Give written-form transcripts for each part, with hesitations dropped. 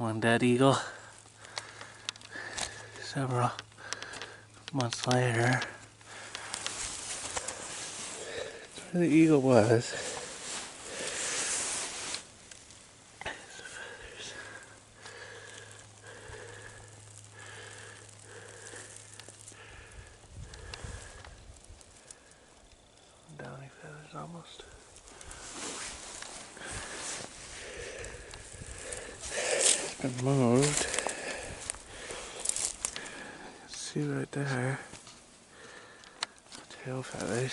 One dead eagle. Several months later. That's where the eagle was. Downy feathers almost. It's been moved. See right there. Tail feathers.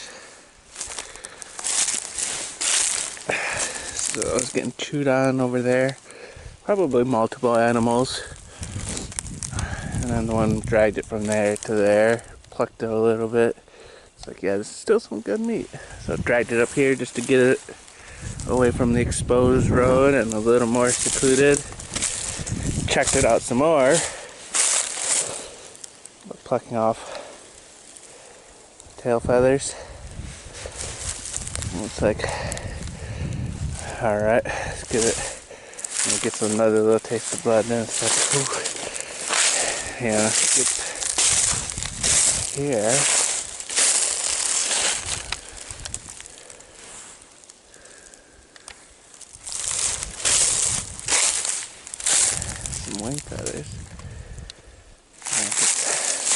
So I was getting chewed on over there. Probably multiple animals. And then the one dragged it from there to there. Plucked it a little bit. It's like, yeah, this is still some good meat. So dragged it up here just to get it away from the exposed road and a little more secluded. Checked it out some more. Plucking off tail feathers. Looks like, alright, let's get it. We'll get another little taste of blood, and it's like, ooh. Yeah, get here. Some wing feathers.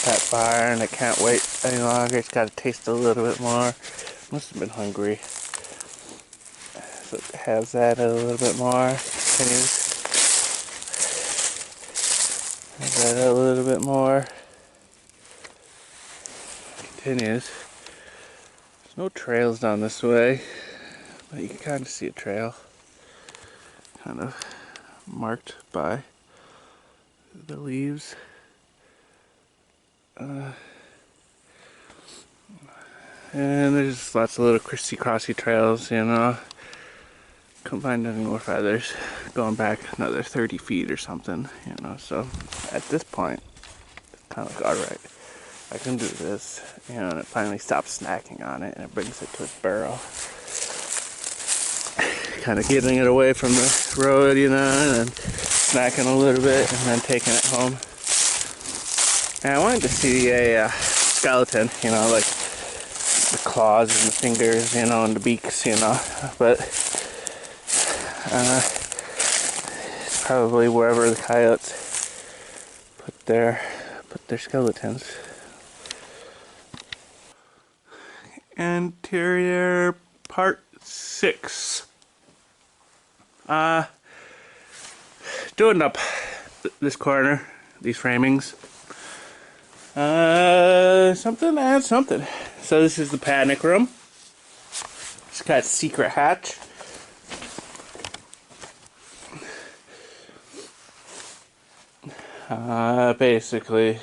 That fire, and I can't wait any longer. It's got to taste a little bit more. Must have been hungry. So it has that a little bit more. Continues. Has that a little bit more. Continues. There's no trails down this way, but you can kind of see a trail. Kind of marked by the leaves. And there's lots of little crissy-crossy trails, you know. Couldn't find any more feathers. Going back another 30 feet or something, you know. So at this point, it's kind of like, alright, I can do this. You know, and it finally stops snacking on it and it brings it to its burrow. Kind of getting it away from the road, you know, and then snacking a little bit and then taking it home. And I wanted to see a skeleton, you know, like the claws and the fingers, you know, and the beaks, you know, but it's probably wherever the coyotes put their skeletons. Anterior part 6. Doing up this corner, these framings. Something and something. So this is the panic room. It's got a secret hatch. Basically,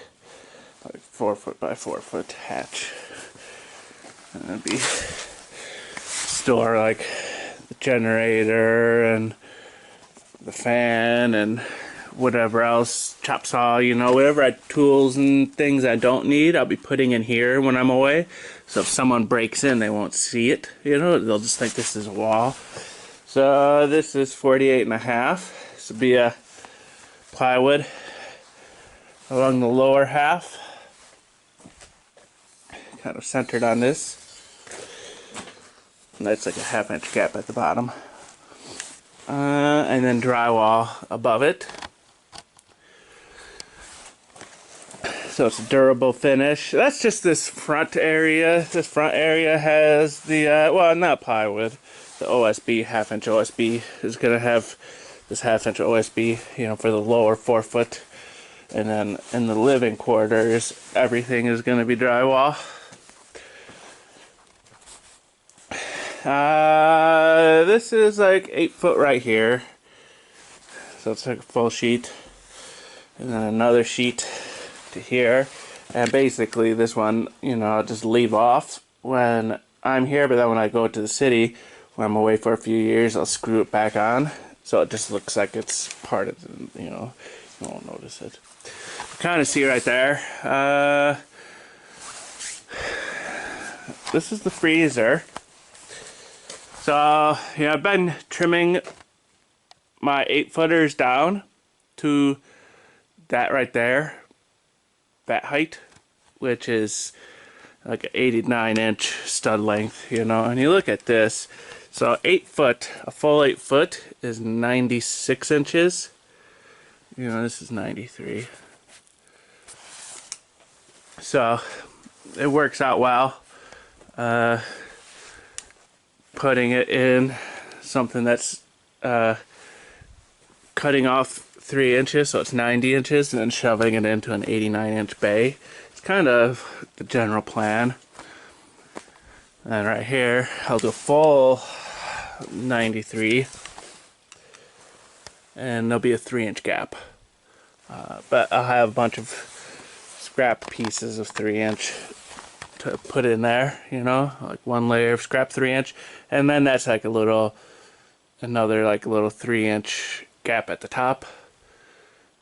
like 4 foot by 4 foot hatch. And it'd be store like the generator and the fan and whatever else, chop saw, you know, whatever tools and things I don't need, I'll be putting in here when I'm away. So if someone breaks in, they won't see it, you know, they'll just think this is a wall. So this is 48.5. This will be a plywood along the lower half, kind of centered on this. And that's like a 1/2 inch gap at the bottom. And then drywall above it. So it's a durable finish. That's just this front area. This front area has the, well, not plywood. The OSB, 1/2 inch OSB is going to have this 1/2 inch OSB, you know, for the lower 4 foot. And then in the living quarters, everything is going to be drywall. This is like 8 foot right here. So it's like a full sheet. And then another sheet to here. And basically this one, you know, I'll just leave off when I'm here, but then when I go to the city, when I'm away for a few years, I'll screw it back on. So it just looks like it's part of the, you know, you won't notice it. You kind of see right there. This is the freezer. So, yeah, I've been trimming my 8 footers down to that right there, that height, which is like an 89-inch stud length, you know. And you look at this, so 8 foot, a full 8 foot is 96 inches. You know, this is 93. So it works out well. Putting it in something that's cutting off 3 inches, so it's 90 inches, and then shoving it into an 89-inch bay. It's kind of the general plan. And right here, I'll do a full 93, and there'll be a 3-inch gap. But I'll have a bunch of scrap pieces of 3-inch to put in there, you know, like one layer of scrap 3-inch, and then that's like another like little 3-inch gap at the top.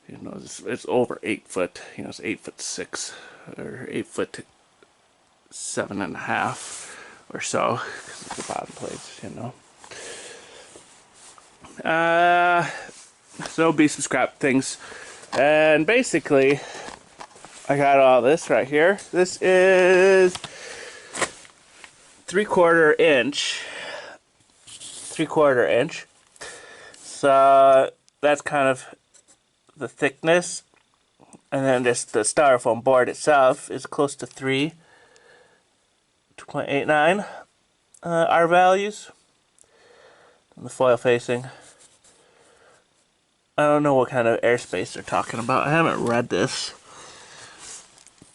You know, it's over 8 foot. You know, it's 8'6" or 8'7.5" or so, because of the bottom plates, you know. So there'll be some scrap things, and basically I got all this right here. This is 3/4 inch. 3/4 inch. So that's kind of the thickness. And then just the styrofoam board itself is close to 2.89 R values. And the foil facing, I don't know what kind of airspace they're talking about. I haven't read this.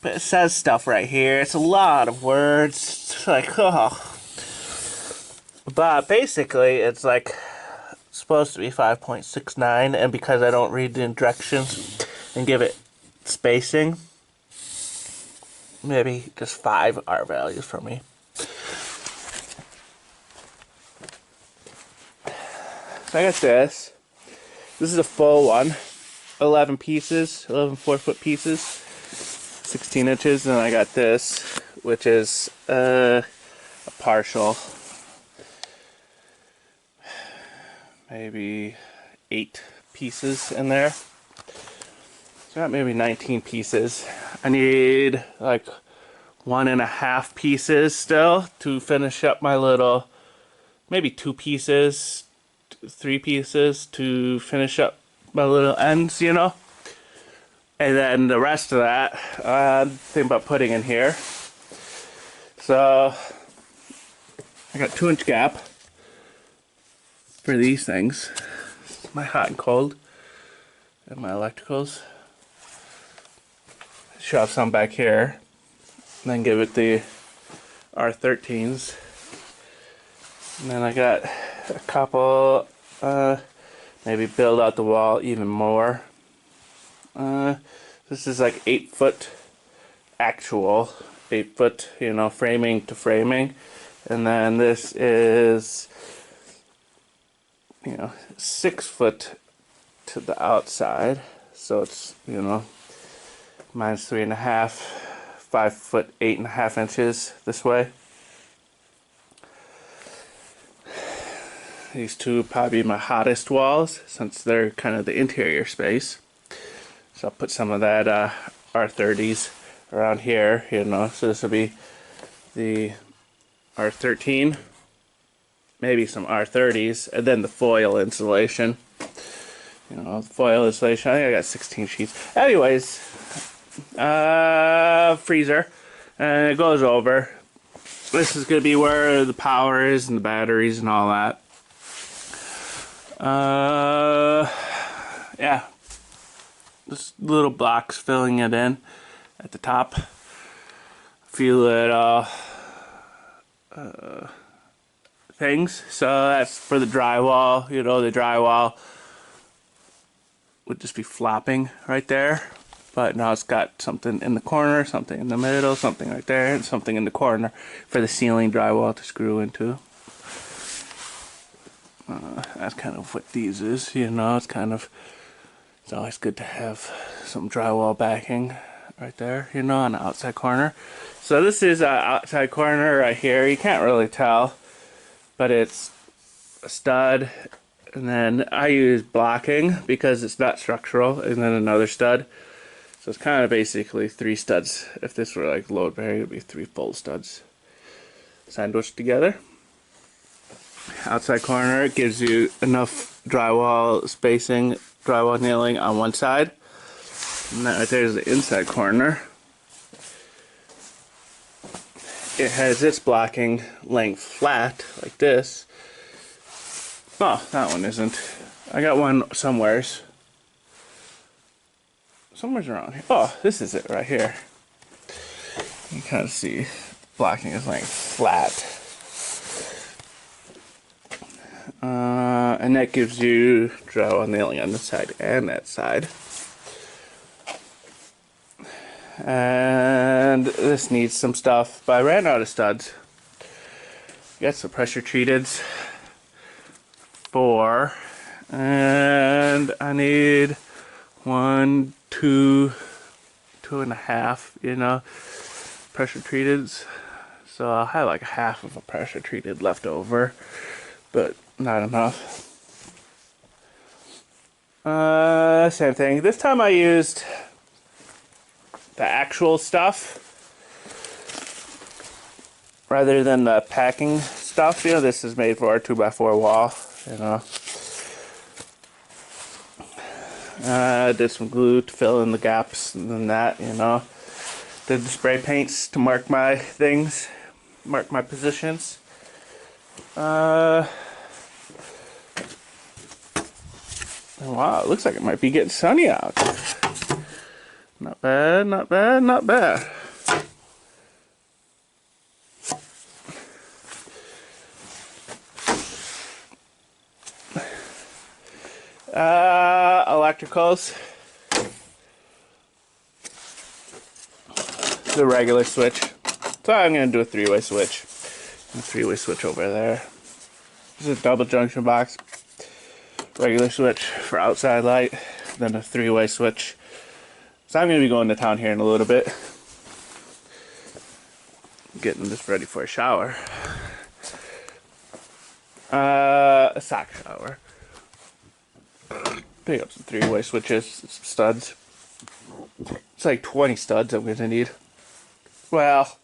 But it says stuff right here. It's a lot of words. It's like, oh. But basically, it's like supposed to be 5.69, and because I don't read the directions and give it spacing, maybe just 5 R values for me. So I got this. This is a full one. 11 pieces, 11 4-foot pieces. 16 inches, and I got this, which is a partial, maybe 8 pieces in there. So I got maybe 19 pieces. I need like 1.5 pieces still to finish up my little, maybe 2 pieces, 3 pieces to finish up my little ends, you know. And then the rest of that, think about putting in here. So I got 2-inch gap for these things. My hot and cold and my electricals. Shove some back here, and then give it the R13s. And then I got a couple, maybe build out the wall even more. This is like 8 foot actual, 8 foot, you know, framing to framing, and then this is, you know, 6 foot to the outside, so it's, you know, minus 3.5, 5 foot 8.5 inches this way. These two are probably my hottest walls, since they're kind of the interior space. So I'll put some of that R30s around here, you know. So this will be the R13, maybe some R30s, and then the foil insulation. You know, the foil insulation. I think I got 16 sheets. Anyways, freezer, and it goes over. This is gonna be where the power is and the batteries and all that. Yeah. Just little blocks filling it in at the top. A few little things. So that's for the drywall. You know, the drywall would just be flopping right there. But now it's got something in the corner, something in the middle, something right there, and something in the corner for the ceiling drywall to screw into. That's kind of what these is, you know. It's always good to have some drywall backing right there, you know, on the outside corner. So this is an outside corner right here. You can't really tell, but it's a stud, And then I use blocking because it's not structural, and then another stud. So it's kind of basically 3 studs. If this were like load bearing, it would be 3 full studs sandwiched together. Outside corner, it gives you enough drywall spacing, drywall nailing on one side. And that right there is the inside corner. It has its blocking length flat, like this. Oh, that one isn't. I got one somewheres. Somewhere's around here. Oh, this is it right here. You can kind of see blocking is like flat. And that gives you drywall nailing on this side and that side. And this needs some stuff, but I ran out of studs. Got some pressure treateds. 4. And I need 1, 2, 2.5, you know, pressure treateds. So I'll have like half of a pressure treated left over, but not enough. Same thing. This time I used the actual stuff rather than the packing stuff. You know, this is made for a 2x4 wall, you know. Did some glue to fill in the gaps and then that, you know. Did the spray paints to mark my things, mark my positions. Wow, it looks like it might be getting sunny out. Not bad, not bad, not bad. Electricals. The regular switch. So I'm going to do a 3-way switch. A 3-way switch over there. This is a double junction box. Regular switch for outside light. Then a 3-way switch. So I'm going to be going to town here in a little bit. Getting this ready for a shower. A sock shower. Pick up some 3-way switches, some studs. It's like 20 studs I'm going to need. Well,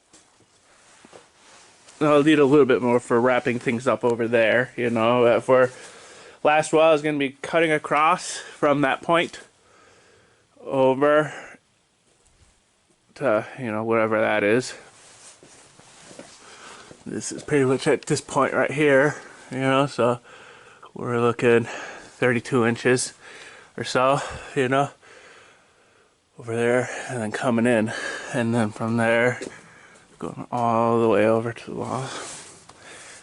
I'll need a little bit more for wrapping things up over there, you know. For last while, I was going to be cutting across from that point over to, you know, whatever that is. This is pretty much at this point right here, you know, so we're looking 32 inches or so, you know, over there, and then coming in, and then from there going all the way over to the wall.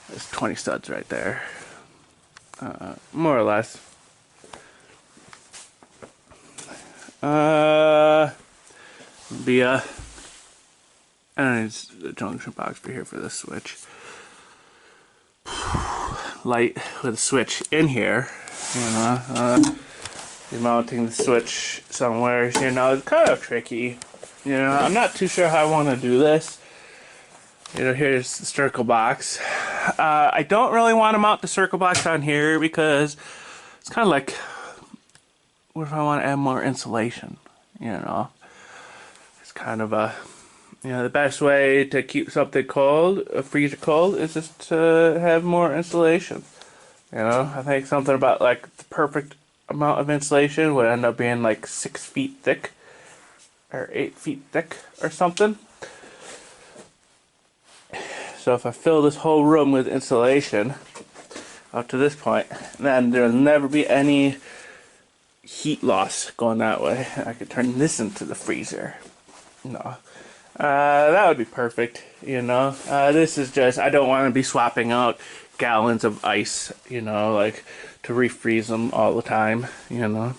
There's 20 studs right there, more or less. Be a, I don't need the junction box for here for this switch. Light with a switch in here, you know. Be mounting the switch somewhere, you know. It's kind of tricky, you know. I'm not too sure how I want to do this. You know, here's the circle box. I don't really want to mount the circle box on here because it's kind of like, what if I want to add more insulation, you know. It's kind of a, you know, the best way to keep something cold, a freezer cold, is just to have more insulation. You know, I think something about like the perfect amount of insulation would end up being like 6 feet thick or 8 feet thick or something. So if I fill this whole room with insulation up to this point, then there'll never be any heat loss going that way. I could turn this into the freezer. No. That would be perfect, you know. This is just, I don't want to be swapping out gallons of ice, you know, like to refreeze them all the time, you know.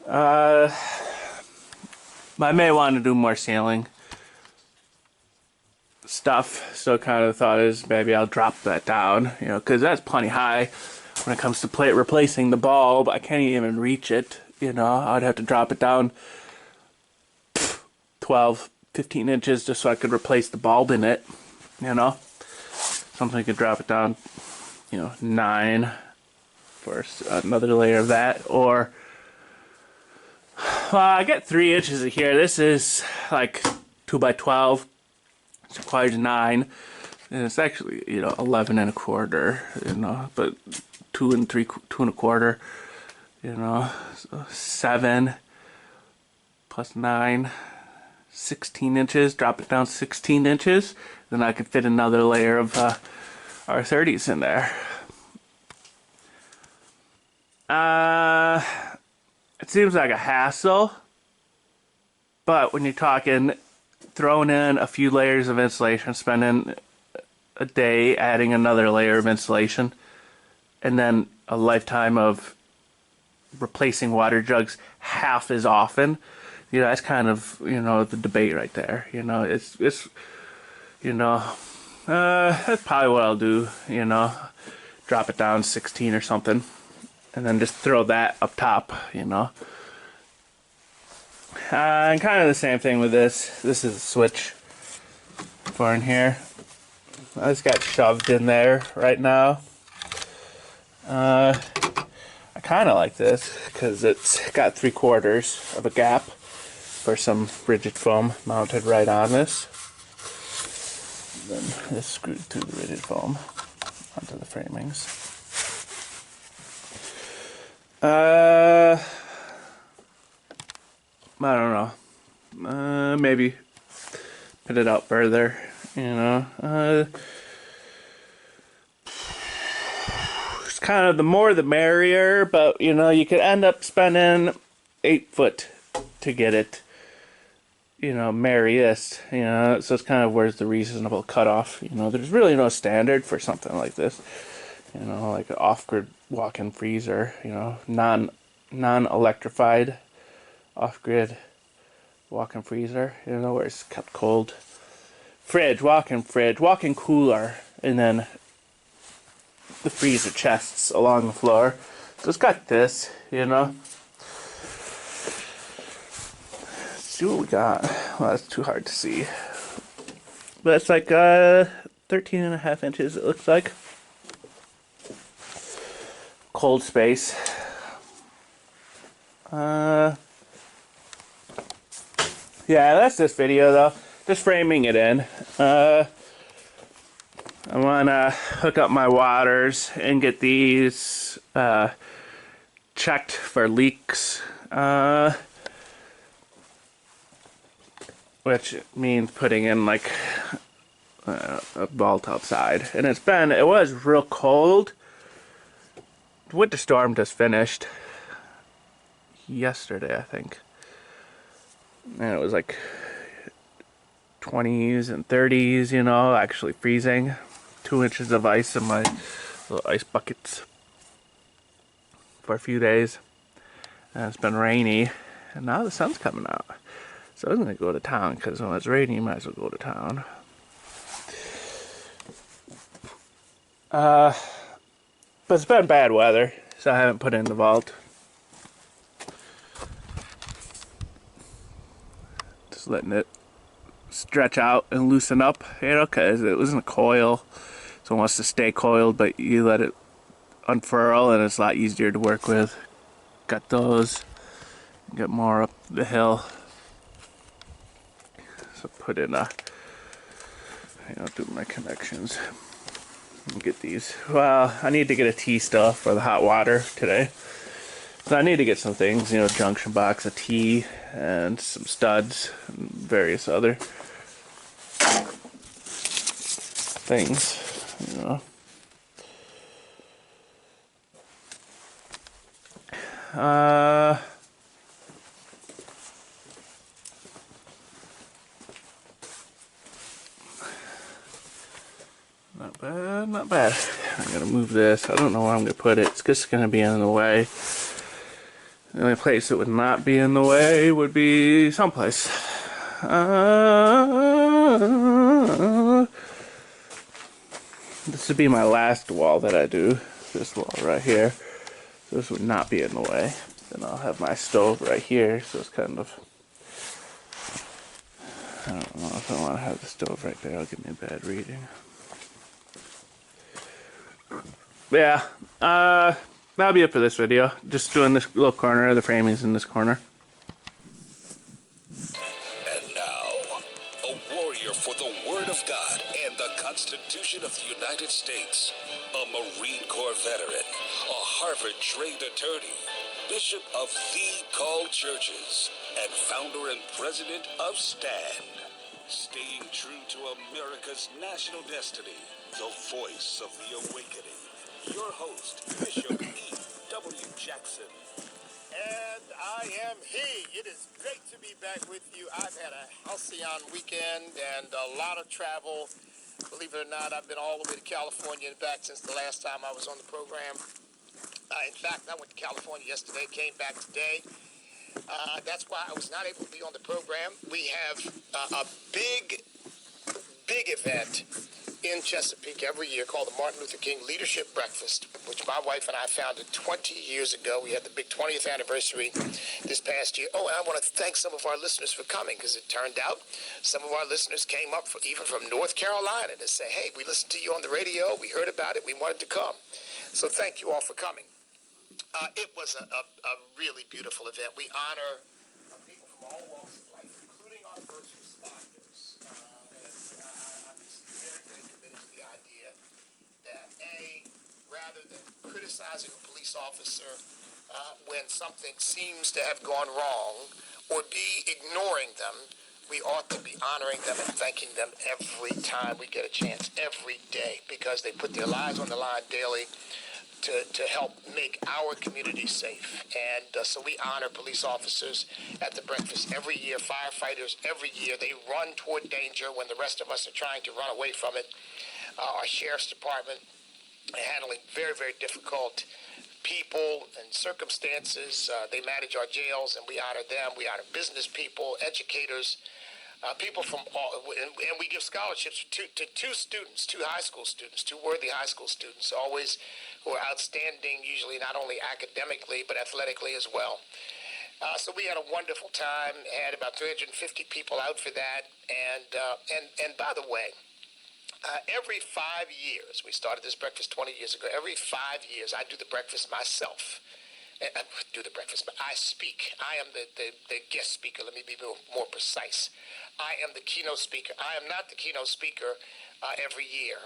I may want to do more ceiling stuff, so kind of the thought is maybe I'll drop that down, you know, because that's plenty high when it comes to replacing the bulb. I can't even reach it, you know. I'd have to drop it down 12, 15 inches just so I could replace the bulb in it, you know. Something could drop it down, you know, 9 for another layer of that, or I get 3 inches of here. This is like 2 by 12. It requires 9, and it's actually 11 and a quarter. But 2 and 2 and a quarter. So 7 plus 9, 16 inches. Drop it down 16 inches. Then I could fit another layer of R30s in there. It seems like a hassle, but when you're talking throwing in a few layers of insulation, spending a day adding another layer of insulation, and then a lifetime of replacing water jugs half as often, that's kind of the debate right there. It's that's probably what I'll do. Drop it down 16 or something, and then just throw that up top. And kind of the same thing with this. This is a switch for in here. I just got shoved in there right now. I kind of like this because it's got 3/4 of a gap for some rigid foam mounted right on this. Then this screwed through the rigid foam onto the framings. I don't know. Maybe put it out further. It's kind of the more the merrier, but you could end up spending 8 foot to get it merriest, so it's kind of where's the reasonable cutoff. There's really no standard for something like this, like an off-grid walk-in freezer, non-electrified off-grid walk-in freezer, where it's kept cold. Fridge, walk-in cooler, and then the freezer chests along the floor. So it's got this, Let's see what we got. Well, that's too hard to see. But it's like 13.5 inches, it looks like. Cold space. Yeah, that's this video though. Just framing it in. I want to hook up my waters and get these checked for leaks. Which means putting in like a vault outside. And it was real cold. The winter storm just finished yesterday, I think. And it was like 20s and 30s, actually freezing. 2 inches of ice in my little ice buckets for a few days. And it's been rainy, and now the sun's coming out. So I'm going to go to town, because when it's rainy, you might as well go to town. But it's been bad weather, so I haven't put in the vault. Just letting it stretch out and loosen up, because it wasn't a coil, so it wants to stay coiled, but you let it unfurl and it's a lot easier to work with. Got those, get more up the hill. So put in do my connections and get these. Well, I need to get a T-still for the hot water today. So I need to get some things, junction box, a T, and some studs, and various other things, Not bad, not bad. I'm gonna move this. I don't know where I'm gonna put it. It's just gonna be in the way. The only place it would not be in the way would be someplace. This would be my last wall that I do. This wall right here. This would not be in the way. Then I'll have my stove right here, so it's kind of... I don't know if I want to have the stove right there. It'll give me a bad reading. Yeah, that'll be it for this video. Just doing this little corner, the framings in this corner. And now, a warrior for the Word of God and the Constitution of the United States, a Marine Corps veteran, a Harvard-trained attorney, Bishop of the Called Churches, and founder and president of STAND. Staying true to America's national destiny, the voice of the awakening. Your host, Bishop E.W. Jackson. And I am he. It is great to be back with you. I've had a halcyon weekend and a lot of travel. Believe it or not, I've been all the way to California and back since the last time I was on the program. In fact, I went to California yesterday, came back today. That's why I was not able to be on the program. We have a big event in Chesapeake every year called the Martin Luther King Leadership Breakfast, which my wife and I founded 20 years ago. We had the big 20th anniversary this past year. Oh, and I want to thank some of our listeners for coming, because it turned out some of our listeners came up even from North Carolina to say, hey, we listened to you on the radio, we heard about it, we wanted to come. So thank you all for coming. It was a really beautiful event. We honor people from all walks of life, including our first responders. I'm just very, very committed to the idea that, A, rather than criticizing a police officer when something seems to have gone wrong, or B, ignoring them, we ought to be honoring them and thanking them every time we get a chance, every day, because they put their lives on the line daily to help make our community safe. And so we honor police officers at the breakfast every year, firefighters every year. They run toward danger when the rest of us are trying to run away from it. Our sheriff's department handling very, very difficult people and circumstances. They manage our jails, and we honor them. We honor business people, educators, people from all, and we give scholarships to two students, two high school students, two worthy high school students, always who are outstanding, usually not only academically but athletically as well. So we had a wonderful time. Had about 350 people out for that, and by the way, every 5 years, we started this breakfast 20 years ago. Every 5 years, I do the breakfast myself. I do the breakfast, but I speak. I am the guest speaker. Let me be more precise. I am the keynote speaker. I am not the keynote speaker every year,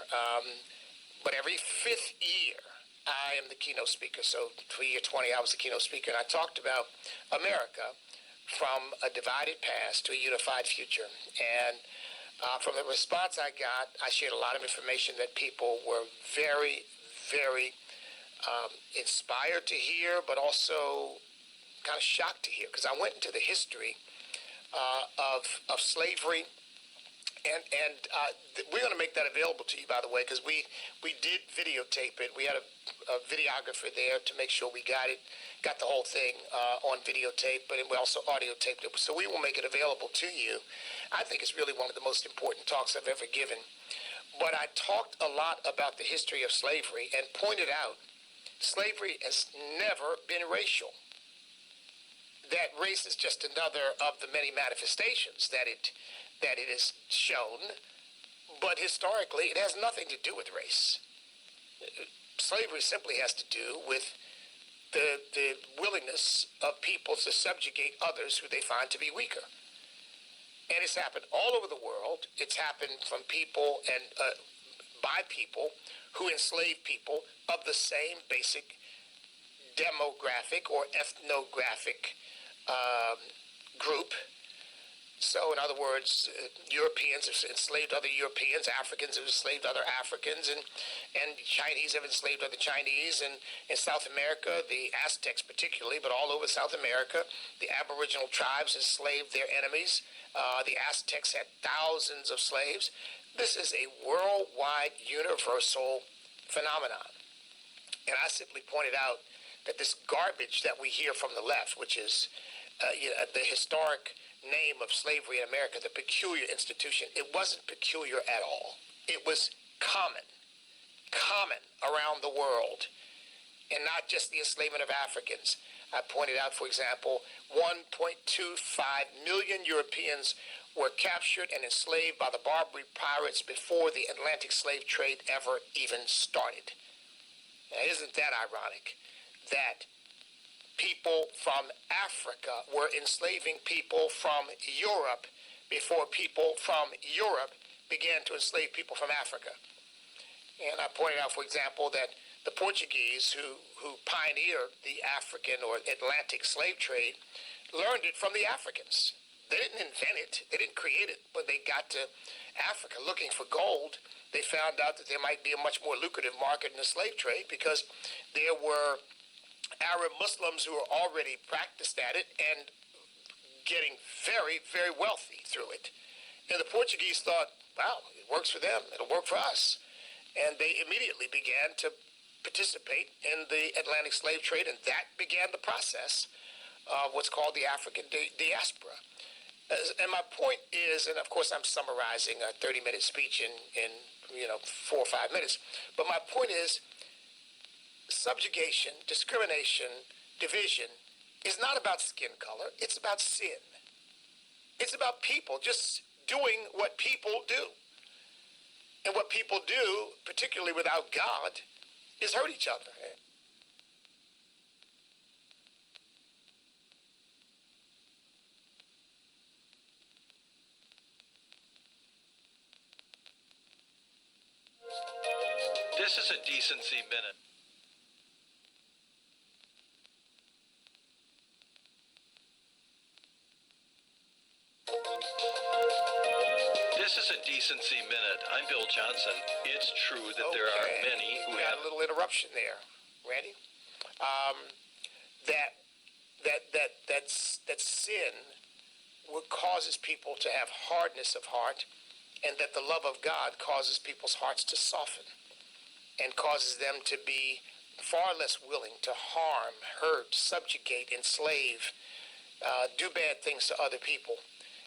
but every 5th year, I am the keynote speaker. So for year 20, I was the keynote speaker, and I talked about America from a divided past to a unified future. And from the response I got, I shared a lot of information that people were very, very inspired to hear, but also kind of shocked to hear, because I went into the history of slavery, and we're going to make that available to you, by the way, because we did videotape it. We had a videographer there to make sure we got the whole thing on videotape, but we also audio taped it, so we will make it available to you. I think it's really one of the most important talks I've ever given. But I talked a lot about the history of slavery and pointed out slavery has never been racial. That race is just another of the many manifestations that it has shown, but historically it has nothing to do with race. Slavery simply has to do with the willingness of people to subjugate others who they find to be weaker. And it's happened all over the world. It's happened from people and by people who enslave people of the same basic demographic or ethnographic group. So, in other words, Europeans have enslaved other Europeans, Africans have enslaved other Africans, and Chinese have enslaved other Chinese. And in South America, the Aztecs particularly, but all over South America, the Aboriginal tribes enslaved their enemies. The Aztecs had thousands of slaves. This is a worldwide, universal phenomenon. And I simply pointed out that this garbage that we hear from the left, which is the historic name of slavery in America, the peculiar institution, it wasn't peculiar at all. It was common around the world, and not just the enslavement of Africans. I pointed out, for example, 1.25 million Europeans were captured and enslaved by the Barbary pirates before the Atlantic slave trade ever even started. Now, isn't that ironic? that people from Africa were enslaving people from Europe before people from Europe began to enslave people from Africa. And I pointed out, for example, that the Portuguese who pioneered the African or Atlantic slave trade learned it from the Africans. They didn't invent it. They didn't create it. When they got to Africa looking for gold, they found out that there might be a much more lucrative market in the slave trade because there were Arab Muslims who were already practiced at it and getting very, very wealthy through it. And the Portuguese thought, wow, it works for them. It'll work for us. And they immediately began to participate in the Atlantic slave trade, and that began the process of what's called the African diaspora. And my point is, and of course I'm summarizing a 30-minute speech in 4 or 5 minutes, but my point is subjugation, discrimination, division is not about skin color. It's about sin. It's about people just doing what people do. And what people do, particularly without God, is hurt each other. This is a Decency Minute. This is a Decency Minute. I'm Bill Johnson. It's true that there are many who We had have... a little interruption there, Randy. That sin what causes people to have hardness of heart, and that the love of God causes people's hearts to soften and causes them to be far less willing to harm, hurt, subjugate, enslave, do bad things to other people.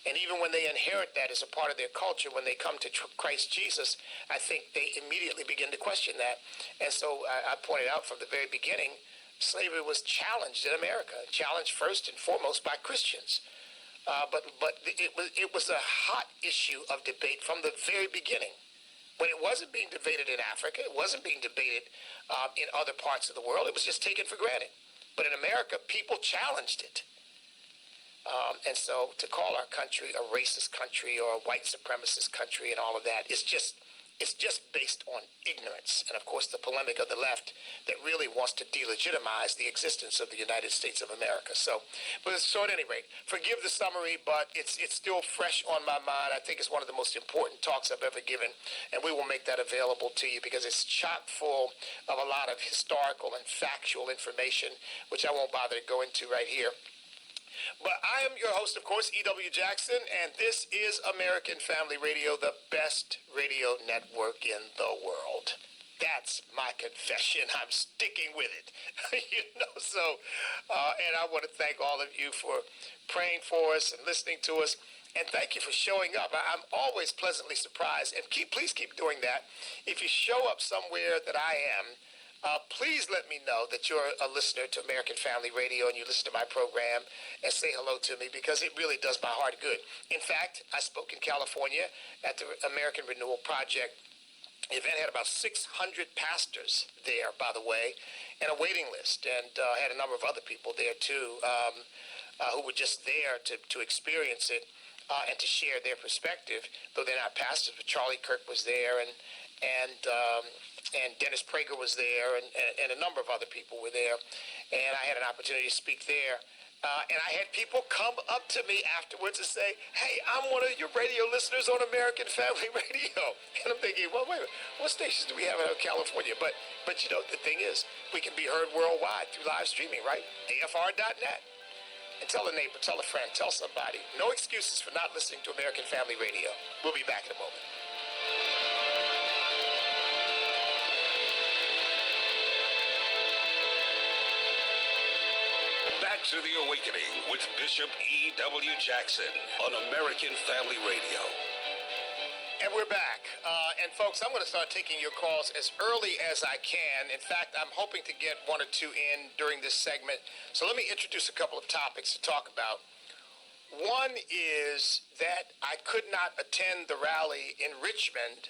And even when they inherit that as a part of their culture, when they come to Christ Jesus, I think they immediately begin to question that. And so I pointed out from the very beginning, slavery was challenged in America, challenged first and foremost by Christians. But it was a hot issue of debate from the very beginning. When it wasn't being debated in Africa, it wasn't being debated in other parts of the world. It was just taken for granted. But in America, people challenged it. And so to call our country a racist country or a white supremacist country and all of that is just, it's just based on ignorance. And of course, the polemic of the left that really wants to delegitimize the existence of the United States of America. So at any rate, forgive the summary, but it's still fresh on my mind. I think it's one of the most important talks I've ever given, and we will make that available to you because it's chock full of a lot of historical and factual information, which I won't bother to go into right here. But I am your host, of course, E.W. Jackson, and this is American Family Radio, the best radio network in the world. That's my confession. I'm sticking with it. And I want to thank all of you for praying for us and listening to us. And thank you for showing up. I'm always pleasantly surprised. And please keep doing that. If you show up somewhere that I am, please let me know that you're a listener to American Family Radio and you listen to my program and say hello to me because it really does my heart good. In fact, I spoke in California at the American Renewal Project. The event had about 600 pastors there, by the way, and a waiting list, and had a number of other people there too who were just there to experience it and to share their perspective, though they're not pastors. But Charlie Kirk was there, and Dennis Prager was there, and a number of other people were there. And I had an opportunity to speak there. And I had people come up to me afterwards and say, hey, I'm one of your radio listeners on American Family Radio. And I'm thinking, well, wait a minute, what stations do we have in California? But the thing is, we can be heard worldwide through live streaming, right? AFR.net. And tell a neighbor, tell a friend, tell somebody. No excuses for not listening to American Family Radio. We'll be back in a moment. Back to the Awakening with Bishop E.W. Jackson on American Family Radio. And we're back. And folks, I'm going to start taking your calls as early as I can. In fact, I'm hoping to get one or two in during this segment. So let me introduce a couple of topics to talk about. One is that I could not attend the rally in Richmond,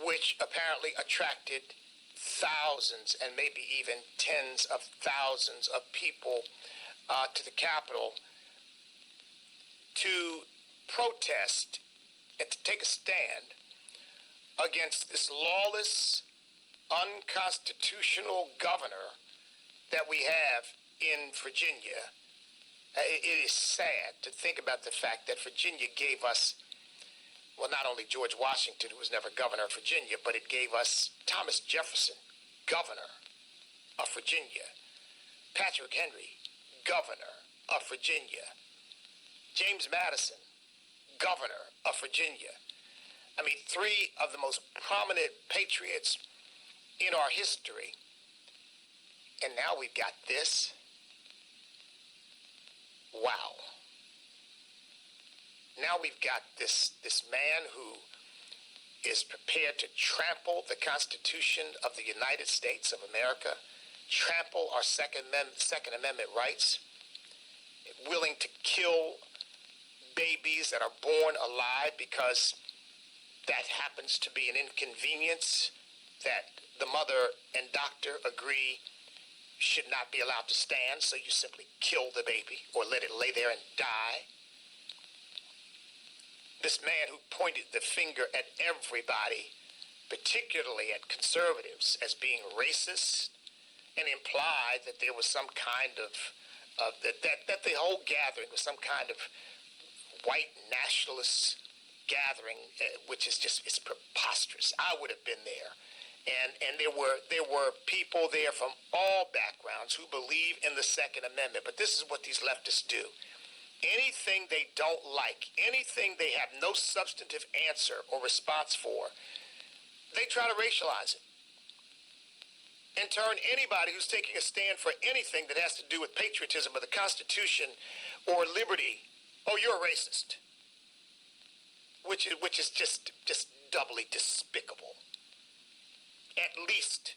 which apparently attracted thousands and maybe even tens of thousands of people to the Capitol to protest and to take a stand against this lawless, unconstitutional governor that we have in Virginia. It is sad to think about the fact that Virginia gave us, well, not only George Washington, who was never governor of Virginia, but it gave us Thomas Jefferson, governor of Virginia, Patrick Henry, governor of Virginia, James Madison, governor of Virginia. I mean, three of the most prominent patriots in our history. And now we've got this. Wow. Now we've got this man who is prepared to trample the Constitution of the United States of America, trample our Second Amendment rights, willing to kill babies that are born alive because that happens to be an inconvenience that the mother and doctor agree should not be allowed to stand, so you simply kill the baby or let it lay there and die. This man who pointed the finger at everybody, particularly at conservatives, as being racist, and implied that there was some kind of that the whole gathering was some kind of white nationalist gathering, which is just, it's preposterous. I would have been there. And there were people there from all backgrounds who believe in the Second Amendment. But this is what these leftists do. Anything they don't like, anything they have no substantive answer or response for, they try to racialize it and turn anybody who's taking a stand for anything that has to do with patriotism or the Constitution or liberty, oh, you're a racist, which is just doubly despicable. At least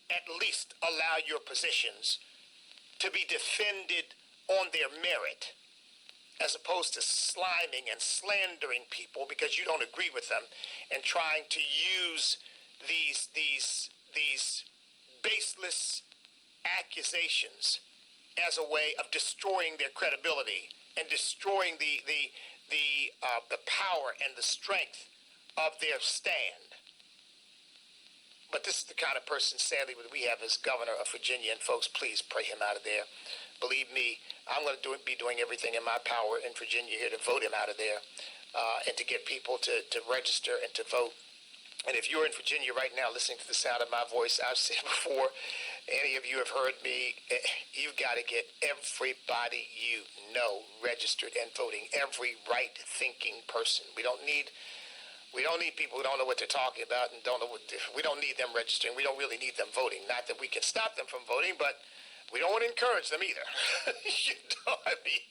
allow your positions to be defended on their merit, as opposed to sliming and slandering people because you don't agree with them and trying to use these baseless accusations as a way of destroying their credibility and destroying the power and the strength of their stand. But this is the kind of person, sadly, that we have as governor of Virginia. And folks, please pray him out of there. Believe me, I'm going to be doing everything in my power in Virginia here to vote him out of there and to get people to register and to vote. And if you're in Virginia right now listening to the sound of my voice, I've said before, any of you have heard me, you've got to get everybody you know registered and voting, every right-thinking person. We don't need people who don't know what they're talking about and we don't need them registering. We don't really need them voting. Not that we can stop them from voting, but we don't want to encourage them either. You know what I mean?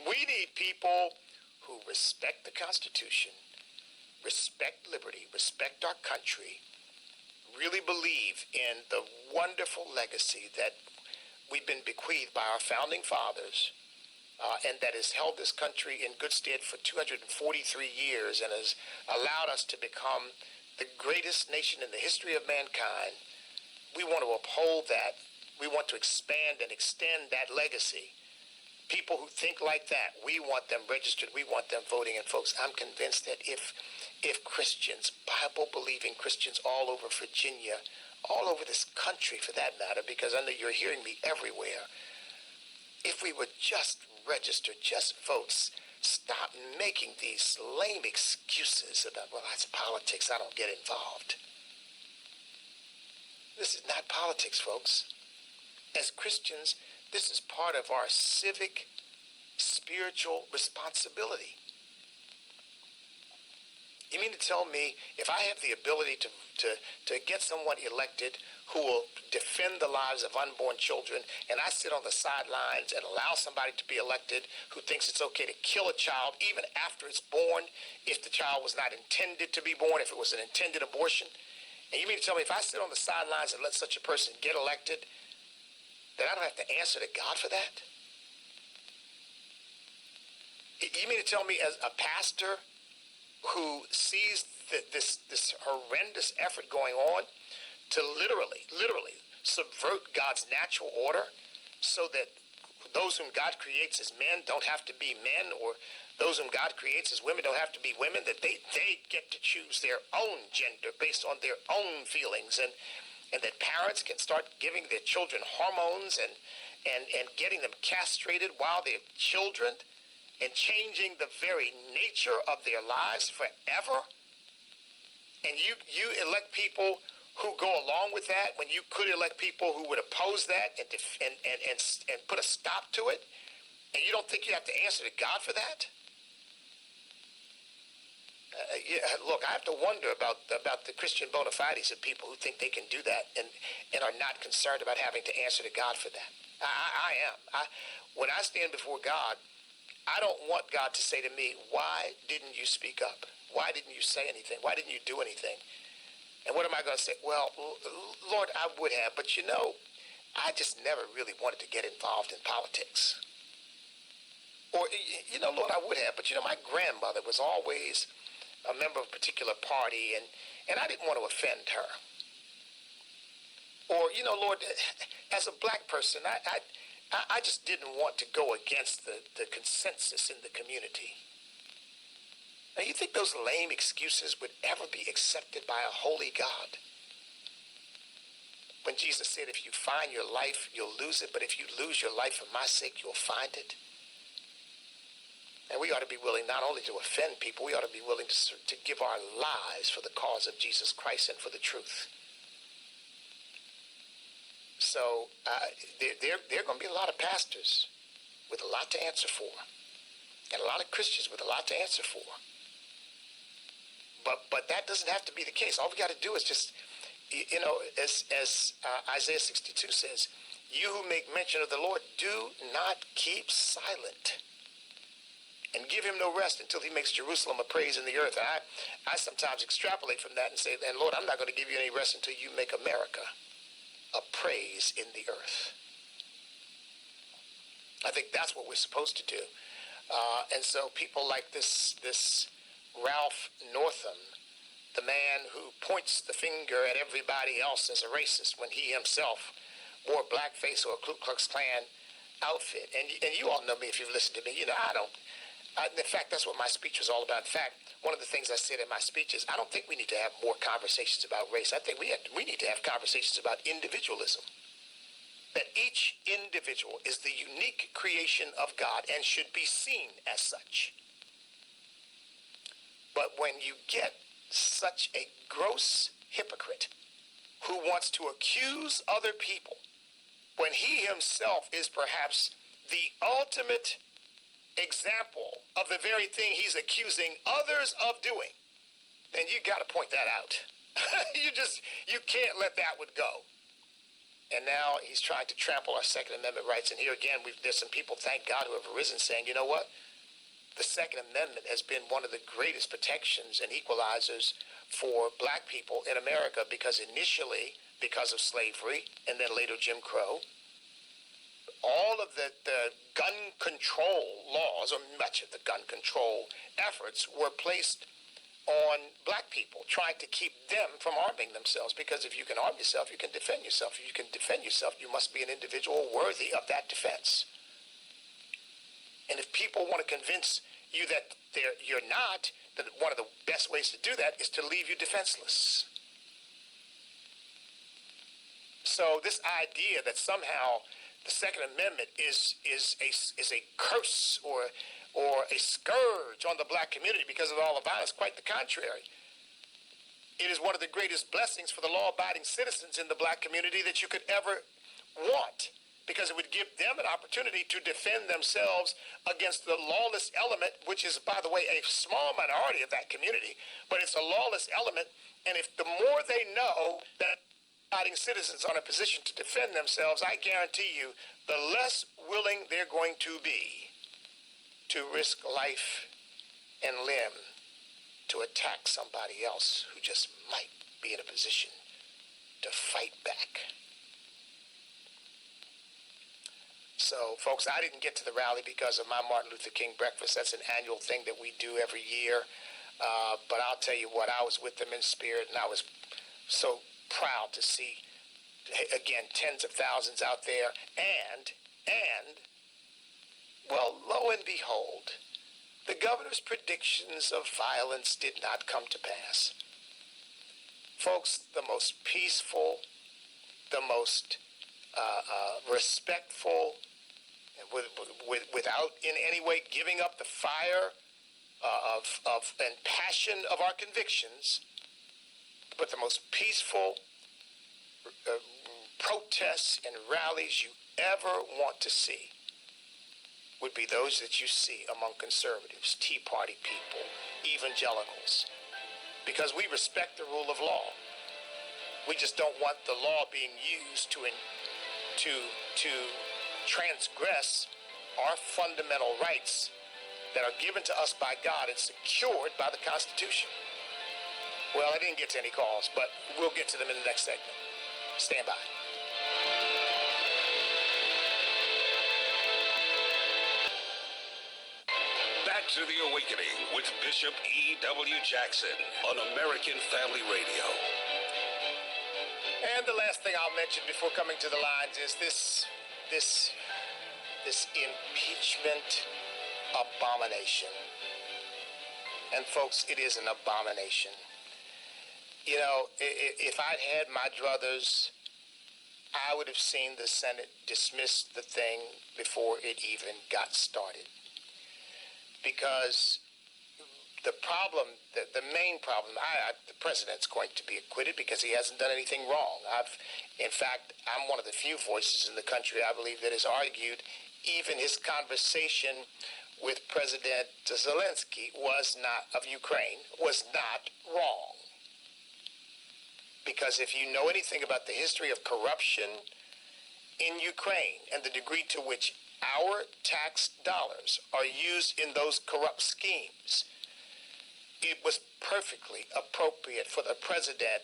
We need people who respect the Constitution, respect liberty, respect our country, really believe in the wonderful legacy that we've been bequeathed by our founding fathers, and that has held this country in good stead for 243 years and has allowed us to become the greatest nation in the history of mankind. We want to uphold that. We want to expand and extend that legacy. People who think like that, we want them registered. We want them voting. And folks, I'm convinced that if Christians, Bible-believing Christians all over Virginia, all over this country for that matter, because I know you're hearing me everywhere, if we would just register, just vote, stop making these lame excuses about, well, that's politics, I don't get involved. This is not politics, folks. As Christians, this is part of our civic, spiritual responsibility. You mean to tell me if I have the ability to get someone elected who will defend the lives of unborn children, and I sit on the sidelines and allow somebody to be elected who thinks it's okay to kill a child even after it's born if the child was not intended to be born, if it was an intended abortion? And you mean to tell me if I sit on the sidelines and let such a person get elected, that I don't have to answer to God for that? You mean to tell me as a pastor who sees this horrendous effort going on to literally subvert God's natural order so that those whom God creates as men don't have to be men, or those whom God creates as women don't have to be women, that they get to choose their own gender based on their own feelings, and that parents can start giving their children hormones and getting them castrated while they're children and changing the very nature of their lives forever. And you elect people who go along with that when you could elect people who would oppose that and put a stop to it. And you don't think you have to answer to God for that? Look, I have to wonder about the Christian bona fides of people who think they can do that and are not concerned about having to answer to God for that. I am. When I stand before God, I don't want God to say to me, why didn't you speak up? Why didn't you say anything? Why didn't you do anything? And what am I going to say? Well, Lord, I would have, but I just never really wanted to get involved in politics. Or, Lord, I would have, but my grandmother was always a member of a particular party, and I didn't want to offend her. Or, Lord, as a black person, I just didn't want to go against the consensus in the community. Now, you think those lame excuses would ever be accepted by a holy God? When Jesus said, if you find your life, you'll lose it, but if you lose your life for my sake, you'll find it. And we ought to be willing not only to offend people, we ought to be willing to give our lives for the cause of Jesus Christ and for the truth. So there are going to be a lot of pastors with a lot to answer for, and a lot of Christians with a lot to answer for. But that doesn't have to be the case. All we got to do is just, as Isaiah 62 says, you who make mention of the Lord, do not keep silent, and give him no rest until he makes Jerusalem a praise in the earth. And I sometimes extrapolate from that and say, and Lord, I'm not going to give you any rest until you make America a praise in the earth. I think that's what we're supposed to do. And so people like this Ralph Northam, the man who points the finger at everybody else as a racist when he himself wore blackface or a Ku Klux Klan outfit. And you all know me if you've listened to me. In fact, that's what my speech was all about. In fact, one of the things I said in my speech is I don't think we need to have more conversations about race. I think we need to have conversations about individualism. That each individual is the unique creation of God and should be seen as such. But when you get such a gross hypocrite who wants to accuse other people when he himself is perhaps the ultimate example of the very thing he's accusing others of doing, then you got to point that out. You can't let that one go. And now he's trying to trample our Second Amendment rights. And here again, there's some people, thank God, who have arisen saying, you know what? The Second Amendment has been one of the greatest protections and equalizers for black people in America, because initially, because of slavery, and then later Jim Crow, all of the gun control laws, or much of the gun control efforts, were placed on black people, trying to keep them from arming themselves. Because if you can arm yourself, you can defend yourself. If you can defend yourself, you must be an individual worthy of that defense. And if people want to convince you that you're not, then one of the best ways to do that is to leave you defenseless. So this idea that somehow the Second Amendment is a curse or a scourge on the black community because of all the violence, quite the contrary. It is one of the greatest blessings for the law-abiding citizens in the black community that you could ever want, because it would give them an opportunity to defend themselves against the lawless element, which is, by the way, a small minority of that community, but it's a lawless element. And if the more they know that law-abiding citizens are in a position to defend themselves, I guarantee you, the less willing they're going to be to risk life and limb to attack somebody else who just might be in a position to fight back. So, folks, I didn't get to the rally because of my Martin Luther King breakfast. That's an annual thing that we do every year. But I'll tell you what, I was with them in spirit, and I was so proud to see, again, tens of thousands out there. And, well, lo and behold, the governor's predictions of violence did not come to pass. Folks, the most peaceful, the most respectful, without in any way giving up the fire and passion of our convictions, but the most peaceful protests and rallies you ever want to see would be those that you see among conservatives, Tea Party people, evangelicals, because we respect the rule of law. We just don't want the law being used to transgress our fundamental rights that are given to us by God and secured by the Constitution. Well, I didn't get to any calls, but we'll get to them in the next segment. Stand by. Back to the Awakening with Bishop E.W. Jackson on American Family Radio. And the last thing I'll mention before coming to the lines is this impeachment abomination. And folks, it is an abomination. You know, if I'd had my druthers, I would have seen the Senate dismiss the thing before it even got started. Because the problem, the main problem, the president's going to be acquitted because he hasn't done anything wrong. In fact, I'm one of the few voices in the country, I believe, that has argued even his conversation with President Zelensky of Ukraine was not wrong. Because if you know anything about the history of corruption in Ukraine and the degree to which our tax dollars are used in those corrupt schemes, it was perfectly appropriate for the president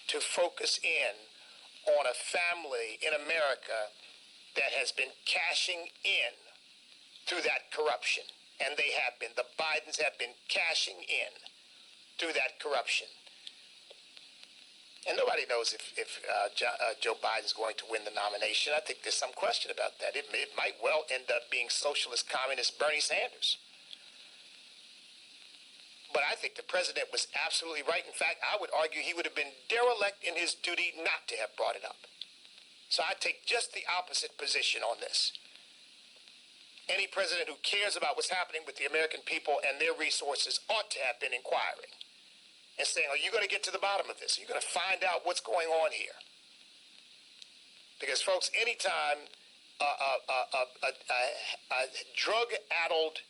to focus in on a family in America that has been cashing in through that corruption. And they have been. The Bidens have been cashing in through that corruption. And nobody knows if Joe Biden is going to win the nomination. I think there's some question about that. It might well end up being socialist, communist Bernie Sanders. But I think the president was absolutely right. In fact, I would argue he would have been derelict in his duty not to have brought it up. So I take just the opposite position on this. Any president who cares about what's happening with the American people and their resources ought to have been inquiring and saying, are you going to get to the bottom of this? Are you going to find out what's going on here? Because, folks, anytime a drug-addled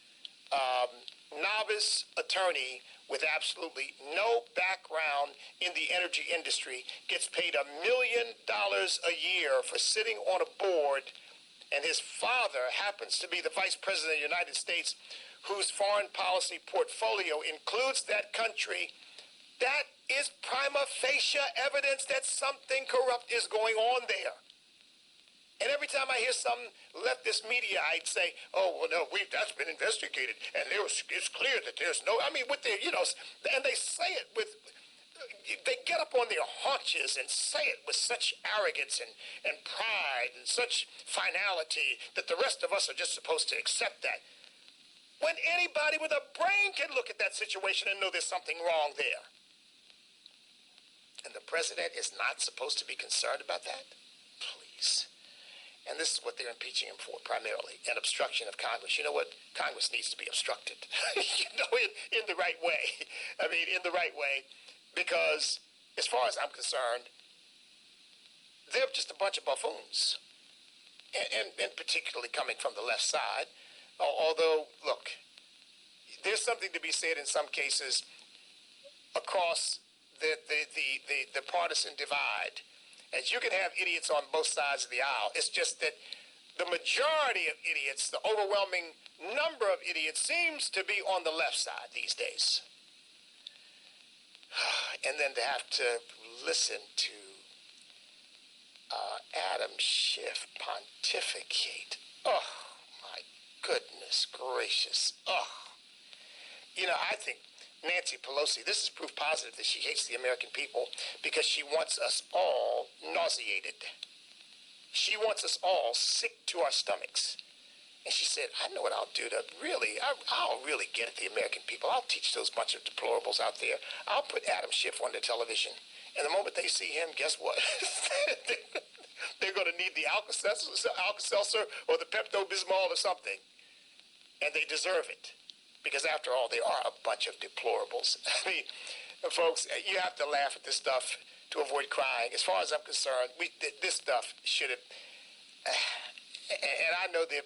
novice attorney with absolutely no background in the energy industry gets paid $1 million a year for sitting on a board, and his father happens to be the vice president of the United States, whose foreign policy portfolio includes that country, that is prima facie evidence that something corrupt is going on there. And every time I hear some leftist media, I'd say, oh, well, no, that's been investigated. And it's clear that there's no, I mean, with their, and they say it with, they get up on their haunches and say it with such arrogance and pride and such finality that the rest of us are just supposed to accept that. When anybody with a brain can look at that situation and know there's something wrong there. And the president is not supposed to be concerned about that? Please. And this is what they're impeaching him for, primarily, an obstruction of Congress. You know what? Congress needs to be obstructed, in the right way. I mean, in the right way, because as far as I'm concerned, they're just a bunch of buffoons, and particularly coming from the left side. Although, look, there's something to be said in some cases across the partisan divide. As you can have idiots on both sides of the aisle. It's just that the majority of idiots, the overwhelming number of idiots, seems to be on the left side these days. And then to have to listen to Adam Schiff pontificate. Oh, my goodness gracious. Oh. I think Nancy Pelosi, this is proof positive that she hates the American people because she wants us all nauseated. She wants us all sick to our stomachs. And she said, I know what I'll do to really, I'll really get at the American people. I'll teach those bunch of deplorables out there. I'll put Adam Schiff on the television. And the moment they see him, guess what? They're going to need the Alka-Seltzer or the Pepto-Bismol or something. And they deserve it. Because after all, they are a bunch of deplorables. I mean, folks, you have to laugh at this stuff to avoid crying. As far as I'm concerned, this stuff should have... And I know that,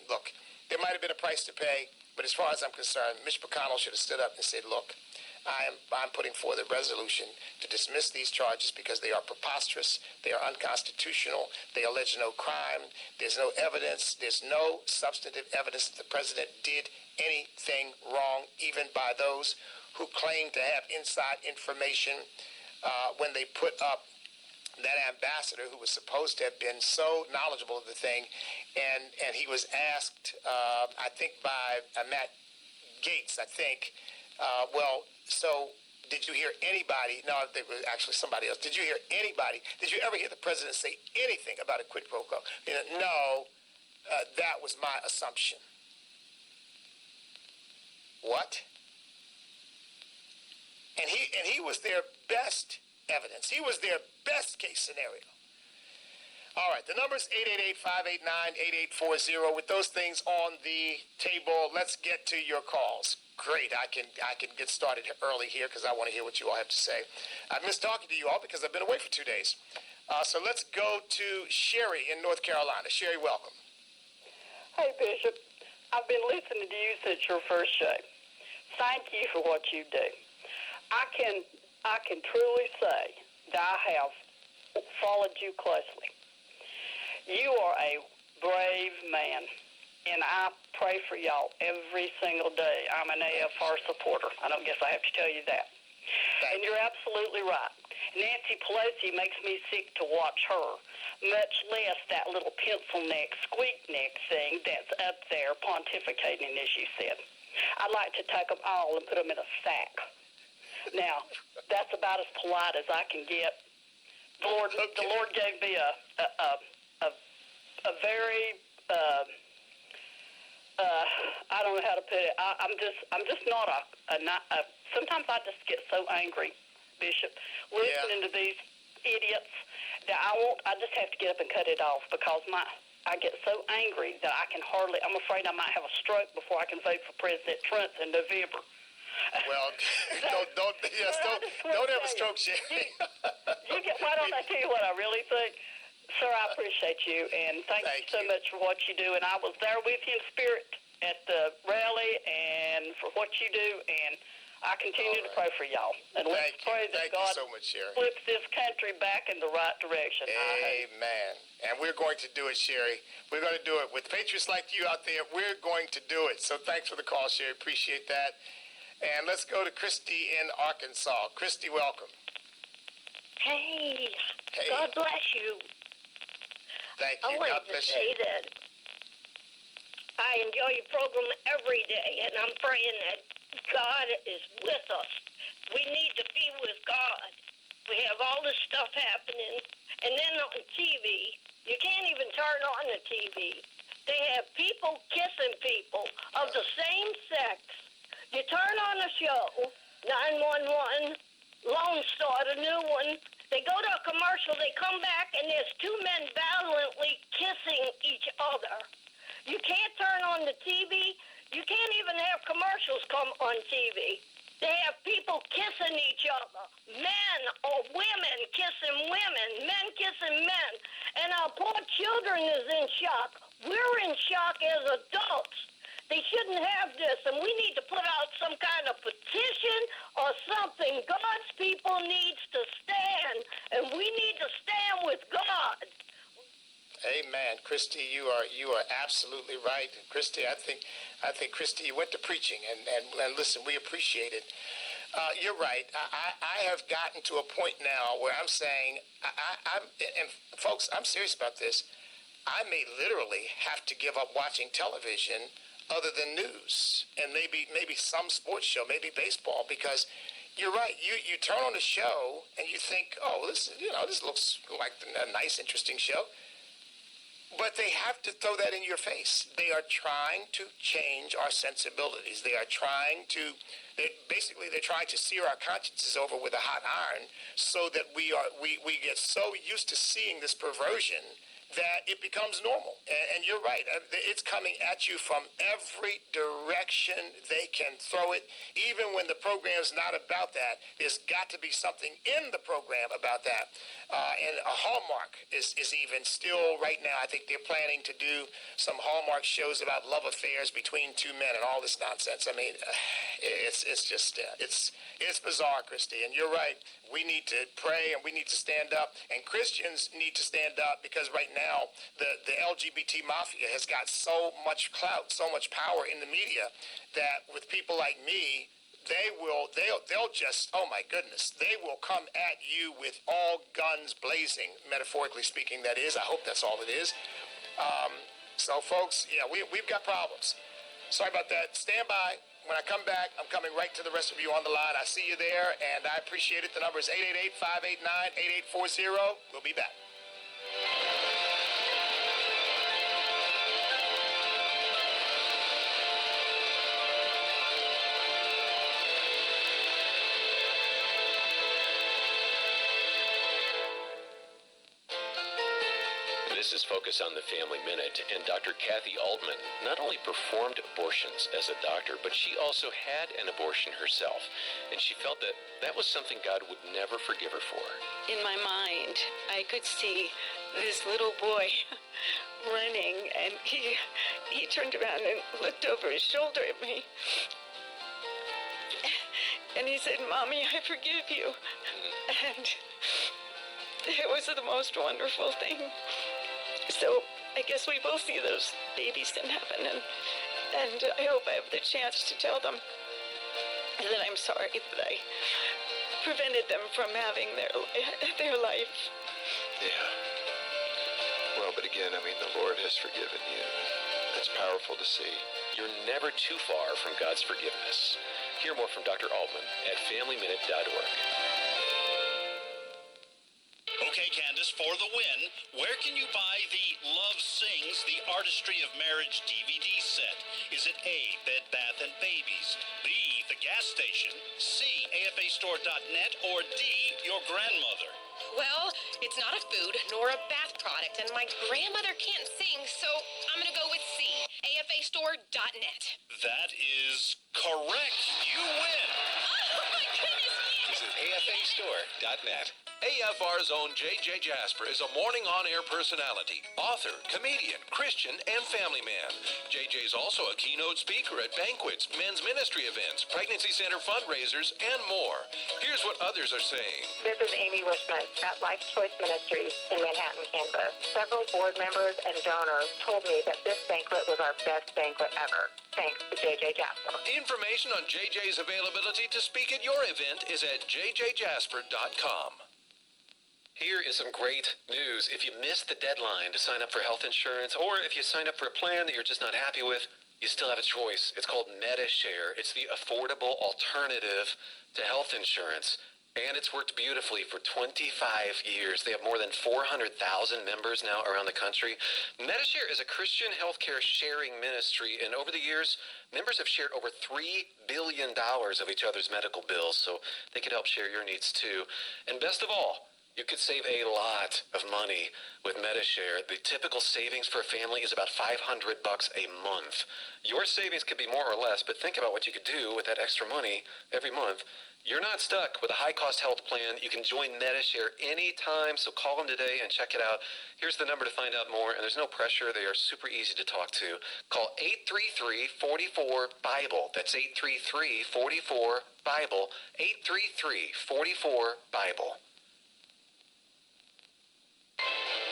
look, there might have been a price to pay, but as far as I'm concerned, Mitch McConnell should have stood up and said, look, I'm putting forth a resolution to dismiss these charges because they are preposterous, they are unconstitutional, they allege no crime, there's no evidence, there's no substantive evidence that the president did anything wrong, even by those who claim to have inside information when they put up that ambassador who was supposed to have been so knowledgeable of the thing, and he was asked, I think by Matt Gaetz, I think, well, so did you hear anybody, no, it was actually somebody else, did you hear anybody, did you ever hear the president say anything about a quid pro quo? No, that was my assumption. What? And he was their best evidence. He was their best case scenario. All right, the number's 888-589-8840. With those things on the table, let's get to your calls. Great, I can get started early here because I want to hear what you all have to say. I've missed talking to you all because I've been away for 2 days. So let's go to Sherry in North Carolina. Sherry, welcome. Hey, Bishop. I've been listening to you since your first show. Thank you for what you do. I can truly say that I have followed you closely. You are a brave man, and I pray for y'all every single day. I'm an AFR supporter. I don't guess I have to tell you that. And you're absolutely right. Nancy Pelosi makes me sick to watch her, much less that little pencil neck, squeak neck thing that's up there pontificating, as you said. I'd like to take them all and put them in a sack. Now, that's about as polite as I can get. The Lord gave me a very I don't know how to put it. I'm just not a sometimes I just get so angry, Bishop, listening to these idiots that I just have to get up and cut it off because I get so angry that I'm afraid I might have a stroke before I can vote for President Trump in November. Well, don't have a stroke, Sherry. Why don't I tell you what I really think? Sir, I appreciate you, and thank you so much for what you do. And I was there with you in spirit at the rally and for what you do, and I continue to pray for y'all. And let's pray that God flips this country back in the right direction. Amen. And we're going to do it, Sherry. We're going to do it. With patriots like you out there, we're going to do it. So thanks for the call, Sherry. Appreciate that. And let's go to Christy in Arkansas. Christy, welcome. Hey. God bless you. Thank you. I wanted to say that I enjoy your program every day, and I'm praying that God is with us. We need to be with God. We have all this stuff happening, and then on TV, you can't even turn on the TV. They have people kissing people of the same sex. You turn on the show, 911, Lone Star, the new one. They go to a commercial, they come back, and there's two men violently kissing each other. You can't turn on the TV. You can't even have commercials come on TV. They have people kissing each other. Men or women kissing women. Men kissing men. And our poor children is in shock. We're in shock as adults. They shouldn't have this, and we need to put out some kind of petition or something. God's people needs to stand, and we need to stand with God. Amen, Christy. You are absolutely right, Christy. I think Christy, you went to preaching, and listen, we appreciate it. You're right. I have gotten to a point now where I'm saying, and folks, I'm serious about this. I may literally have to give up watching television other than news, and maybe some sports show, maybe baseball, because you're right. You turn on the show and you think, oh, this looks like a nice, interesting show. But they have to throw that in your face. They are trying to change our sensibilities. They're trying to sear our consciences over with a hot iron, so that we get so used to seeing this perversion that it becomes normal. And you're right. It's coming at you from every direction they can throw it. Even when the program's not about that, there's got to be something in the program about that. And a Hallmark is even still right now. I think they're planning to do some Hallmark shows about love affairs between two men and all this nonsense. I mean, it's bizarre, Christy. And you're right. We need to pray and we need to stand up. And Christians need to stand up, because right now the LGBT mafia has got so much clout, so much power in the media, that with people like me, they'll just, oh my goodness, they will come at you with all guns blazing, metaphorically speaking, that is. I hope that's all it is. So folks, yeah, we've got problems. Sorry about that. Stand by. When I come back, I'm coming right to the rest of you on the line. I see you there, and I appreciate it. The number is 888-589-8840. We'll be back. This is Focus on the Family Minute, and Dr. Kathy Altman not only performed abortions as a doctor, but she also had an abortion herself, and she felt that that was something God would never forgive her for. In my mind, I could see this little boy running, and he turned around and looked over his shoulder at me, and he said, "Mommy, I forgive you." And it was the most wonderful thing. So I guess we both see those babies in heaven, and I hope I have the chance to tell them that I'm sorry that I prevented them from having their life. Yeah. Well, but again, I mean, the Lord has forgiven you. That's powerful to see. You're never too far from God's forgiveness. Hear more from Dr. Altman at FamilyMinute.org. Okay, Candace, for the win, where can you buy the Love Sings, The Artistry of Marriage DVD set? Is it A, Bed Bath & Babies, B, the gas station, C, AFAstore.net, or D, your grandmother? Well, it's not a food nor a bath product, and my grandmother can't sing, so I'm going to go with C, AFAstore.net. That is correct. You win. Oh, my goodness. Visit AFAstore.net. AFR's own J.J. Jasper is a morning on-air personality, author, comedian, Christian, and family man. J.J.'s also a keynote speaker at banquets, men's ministry events, pregnancy center fundraisers, and more. Here's what others are saying. This is Amy Wishman at Life Choice Ministries in Manhattan, Kansas. Several board members and donors told me that this banquet was our best banquet ever. Thanks to J.J. Jasper. Information on J.J.'s availability to speak at your event is at jjjasper.com. Here is some great news. If you missed the deadline to sign up for health insurance, or if you signed up for a plan that you're just not happy with, you still have a choice. It's called Medi-Share. It's the affordable alternative to health insurance, and it's worked beautifully for 25 years. They have more than 400,000 members now around the country. Medi-Share is a Christian healthcare sharing ministry, and over the years, members have shared over $3 billion of each other's medical bills, so they can help share your needs too. And best of all, you could save a lot of money with Medi-Share. The typical savings for a family is about $500 a month. Your savings could be more or less, but think about what you could do with that extra money every month. You're not stuck with a high-cost health plan. You can join Medi-Share anytime, so call them today and check it out. Here's the number to find out more, and there's no pressure. They are super easy to talk to. Call 833-44-BIBLE. That's 833-44-BIBLE. 833-44-BIBLE.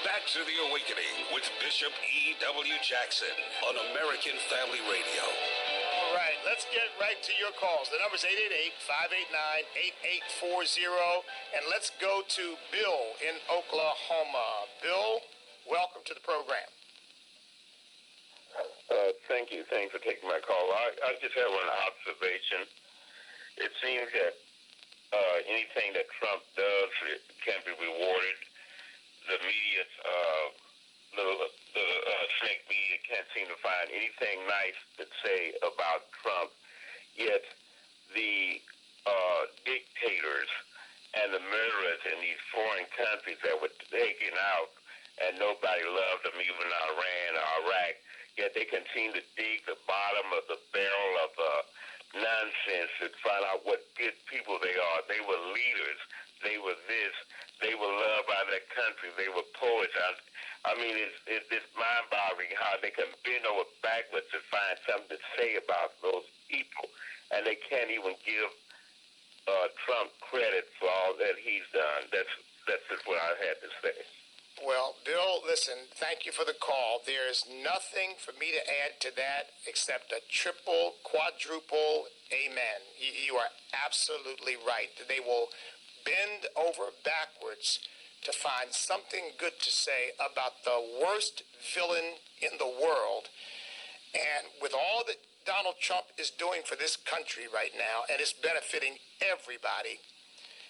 Back to the Awakening with Bishop E.W. Jackson on American Family Radio. All right, let's get right to your calls. The number's 888-589-8840. And let's go to Bill in Oklahoma. Bill, welcome to the program. Thank thank you. Thanks for taking my call. I just have one observation. It seems that anything that Trump does can be rewarded. The media, the snake media can't seem to find anything nice to say about Trump. Yet the dictators and the murderers in these foreign countries that were taken out and nobody loved them, even Iran or Iraq, yet they continue to dig the bottom of the barrel of nonsense to find out what good people they are. They were leaders. They were this. They were loved by their country. They were poets. I mean, it's mind-boggling how they can bend over backwards to find something to say about those people, and they can't even give Trump credit for all that he's done. That's just what I had to say. Well, Bill, listen, thank you for the call. There's nothing for me to add to that except a triple, quadruple amen. You are absolutely right. They will bend over backwards to find something good to say about the worst villain in the world. And with all that Donald Trump is doing for this country right now, and it's benefiting everybody,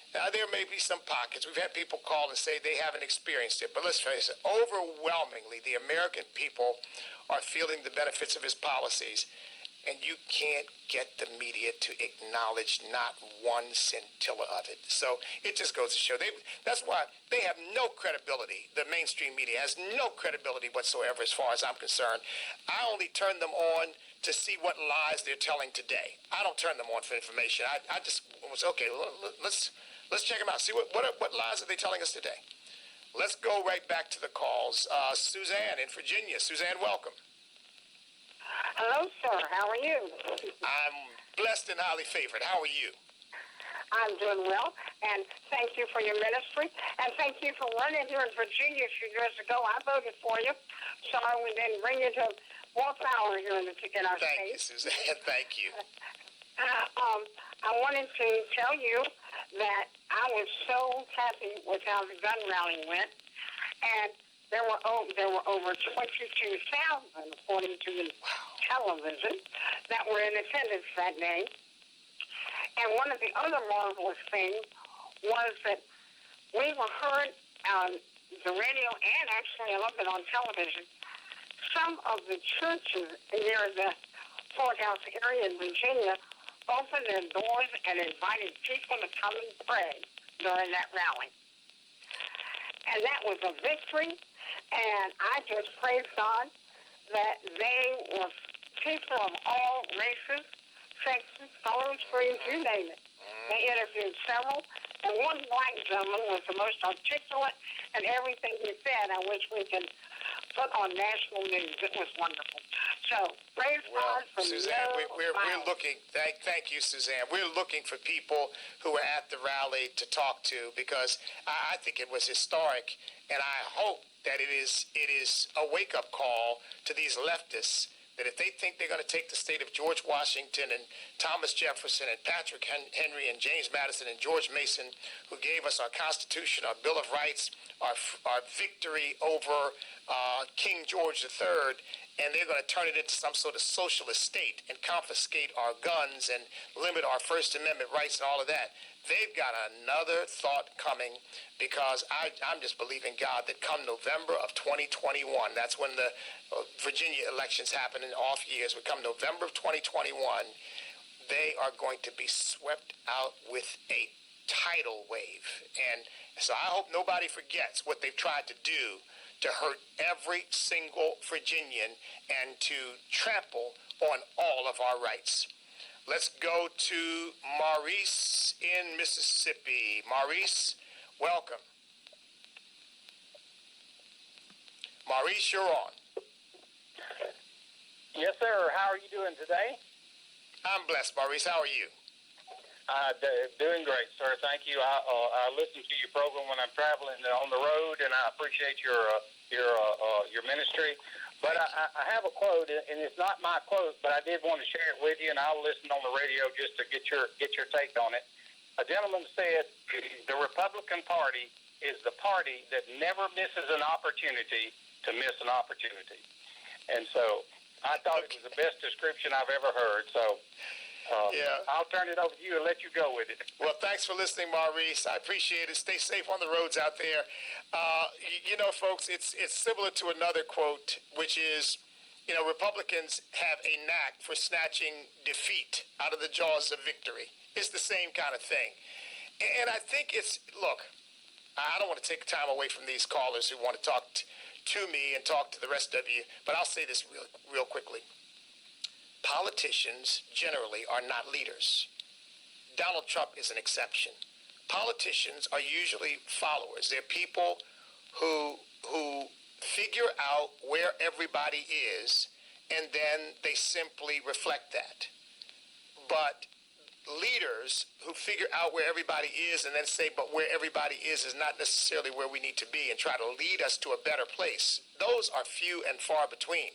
now, there may be some pockets. We've had people call and say they haven't experienced it. But let's face it, overwhelmingly, the American people are feeling the benefits of his policies. And you can't get the media to acknowledge not one scintilla of it. So it just goes to show. That's why they have no credibility. The mainstream media has no credibility whatsoever as far as I'm concerned. I only turn them on to see what lies they're telling today. I don't turn them on for information. I just was, okay, let's check them out. See what lies are they telling us today. Let's go right back to the calls. Suzanne in Virginia. Suzanne, welcome. Hello, sir. How are you? I'm blessed and highly favored. How are you? I'm doing well, and thank you for your ministry, and thank you for running here in Virginia a few years ago. I voted for you, so I would then bring you to Walthour here in our state. Thank you, Suzanne. Thank you. I wanted to tell you that I was so happy with how the gun rally went, and there were over 22,000, according to the television, that were in attendance that day. And one of the other marvelous things was that we were heard on the radio and actually a little bit on television. Some of the churches near the courthouse area in Virginia opened their doors and invited people to come and pray during that rally. And that was a victory. And I just praise God that they were people of all races, sexes, colors, creeds, you name it. They interviewed several, and one black gentleman was the most articulate, and everything he said, I wish we could put on national news. It was wonderful. So, praise God for Suzanne, we're looking, thank you, Suzanne. We're looking for people who were at the rally to talk to, because I think it was historic, and I hope that it is a wake-up call to these leftists that if they think they're going to take the state of George Washington and Thomas Jefferson and Patrick Henry and James Madison and George Mason, who gave us our Constitution, our Bill of Rights, our victory over King George III, and they're going to turn it into some sort of socialist state and confiscate our guns and limit our First Amendment rights and all of that. They've got another thought coming, because I'm just believing God that come November of 2021, that's when the Virginia elections happen in off years, but come November of 2021, they are going to be swept out with a tidal wave. And so I hope nobody forgets what they've tried to do to hurt every single Virginian and to trample on all of our rights. Let's go to Maurice in Mississippi. Maurice, welcome. Maurice, you're on. Yes, sir. How are you doing today? I'm blessed, Maurice. How are you? Doing great, sir. Thank you. I listen to your program when I'm traveling on the road, and I appreciate your ministry. But I have a quote, and it's not my quote, but I did want to share it with you, and I'll listen on the radio just to get your take on it. A gentleman said, the Republican Party is the party that never misses an opportunity to miss an opportunity. And so I thought it was the best description I've ever heard. So I'll turn it over to you and let you go with it. Well, thanks for listening, Maurice. I appreciate it. Stay safe on the roads out there. You know, folks, it's similar to another quote, which is, you know, Republicans have a knack for snatching defeat out of the jaws of victory. It's the same kind of thing. And I think look, I don't want to take time away from these callers who want to talk to me and talk to the rest of you, but I'll say this real quickly. Politicians generally are not leaders. Donald Trump is an exception. Politicians are usually followers. They're people who figure out where everybody is, and then they simply reflect that. But leaders who figure out where everybody is and then say, but where everybody is not necessarily where we need to be, and try to lead us to a better place, those are few and far between.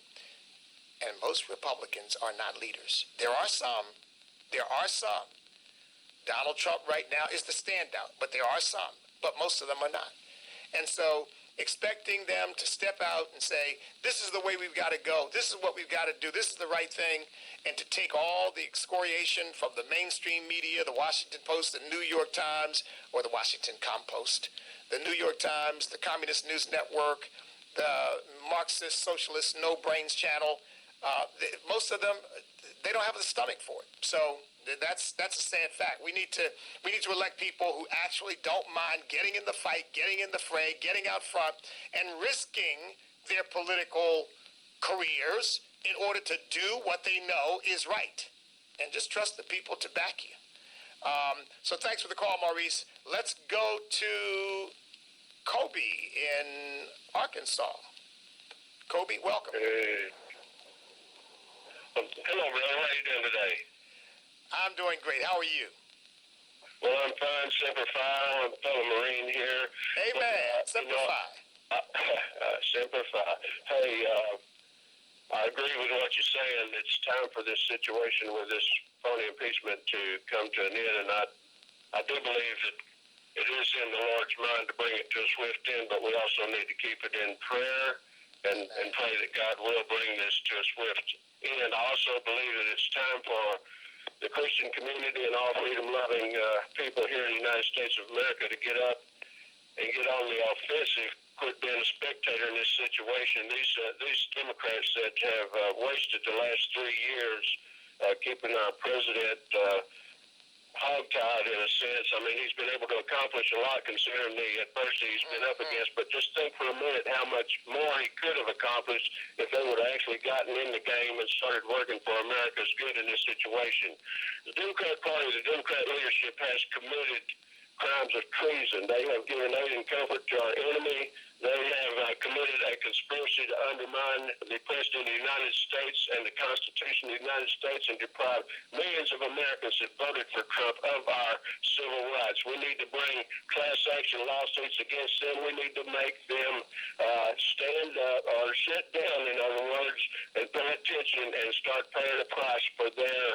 And most Republicans are not leaders. There are some. Donald Trump right now is the standout, but there are some. But most of them are not. And so expecting them to step out and say, this is the way we've got to go, this is what we've got to do, this is the right thing, and to take all the excoriation from the mainstream media, the Washington Post, the New York Times, or the Washington Compost, the New York Times, the Communist News Network, the Marxist Socialist No Brains channel, most of them, they don't have the stomach for it. So that's a sad fact. We need to elect people who actually don't mind getting in the fight, getting in the fray, getting out front, and risking their political careers in order to do what they know is right. And just trust the people to back you. So thanks for the call, Maurice. Let's go to Kobe in Arkansas. Kobe, welcome. Hello, brother. How you doing today? I'm doing great. How are you? Well, I'm fine. Semper Fi. I'm a fellow Marine here. Amen. Semper Fi. Semper Fi. Hey, I agree with what you're saying. It's time for this situation with this phony impeachment to come to an end, and I do believe that it is in the Lord's mind to bring it to a swift end, but we also need to keep it in prayer and pray that God will bring this to a swift end. I also believe that it's time for the Christian community and all freedom-loving people here in the United States of America to get up and get on the offensive, quit being a spectator in this situation. These Democrats that have wasted the last 3 years keeping our president hogtied in a sense. I mean, he's been able to accomplish a lot considering the adversity he's been up against, but just think for a minute how much more he could have accomplished if they would have actually gotten in the game and started working for America's good in this situation. The Democrat Party, the Democrat leadership has committed crimes of treason. They have given aid and comfort to our enemy. They have committed a conspiracy to undermine the President of the United States and the Constitution of the United States and deprive millions of Americans that voted for Trump of our civil rights. We need to bring class action lawsuits against them. We need to make them stand up or sit down, in other words, and pay attention and start paying a price for their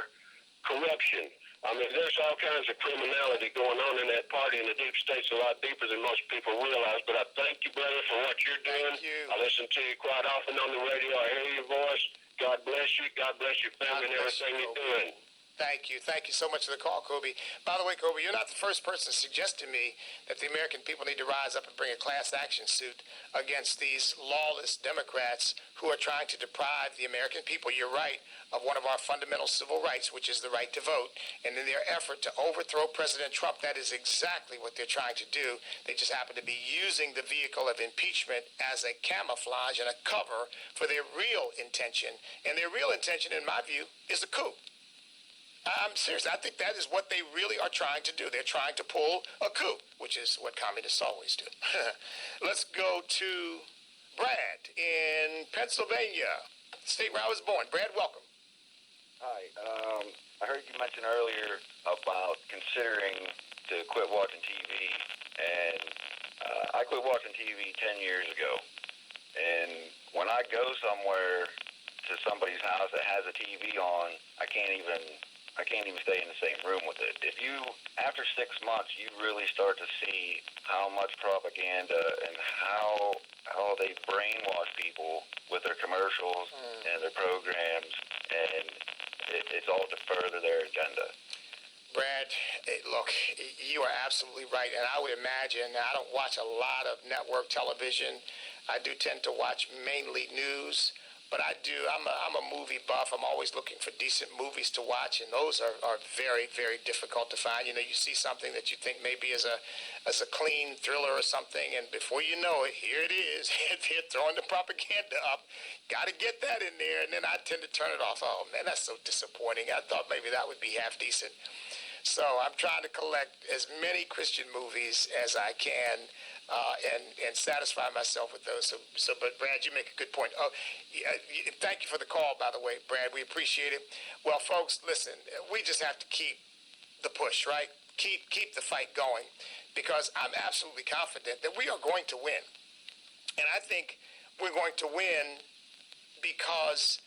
corruption. I mean, there's all kinds of criminality going on in that party, and the deep state's a lot deeper than most people realize. But I thank you, brother, for what you're doing. Thank you. I listen to you quite often on the radio. I hear your voice. God bless you. God bless your family and everything you're doing. Thank you. Thank you so much for the call, Kobe. By the way, Kobe, you're not the first person to suggest to me that the American people need to rise up and bring a class action suit against these lawless Democrats who are trying to deprive the American people, you're right, of one of our fundamental civil rights, which is the right to vote. And in their effort to overthrow President Trump, that is exactly what they're trying to do. They just happen to be using the vehicle of impeachment as a camouflage and a cover for their real intention. And their real intention, in my view, is a coup. I'm serious. I think that is what they really are trying to do. They're trying to pull a coup, which is what communists always do. Let's go to Brad in Pennsylvania, state where I was born. Brad, welcome. Hi. I heard you mention earlier about considering to quit watching TV, and I quit watching TV 10 years ago. And when I go somewhere to somebody's house that has a TV on, I can't even I can't even stay in the same room with it. If you, after 6 months, you really start to see how much propaganda and how they brainwash people with their commercials and their programs, and it's all to further their agenda. Brad, look, you are absolutely right, and I would imagine, I don't watch a lot of network television. I do tend to watch mainly news, but I'm a movie buff. I'm always looking for decent movies to watch, and those are very, very difficult to find. You know, you see something that you think maybe is a clean thriller or something, and before you know it, here it is. They're throwing the propaganda up. Got to get that in there, and then I tend to turn it off. Oh, man, that's so disappointing. I thought maybe that would be half decent. So I'm trying to collect as many Christian movies as I can and satisfy myself with those. But Brad, you make a good point. Oh, yeah, thank you for the call, by the way, Brad. We appreciate it. Well, folks, listen, we just have to keep the push, right? Keep the fight going, because I'm absolutely confident that we are going to win. And I think we're going to win because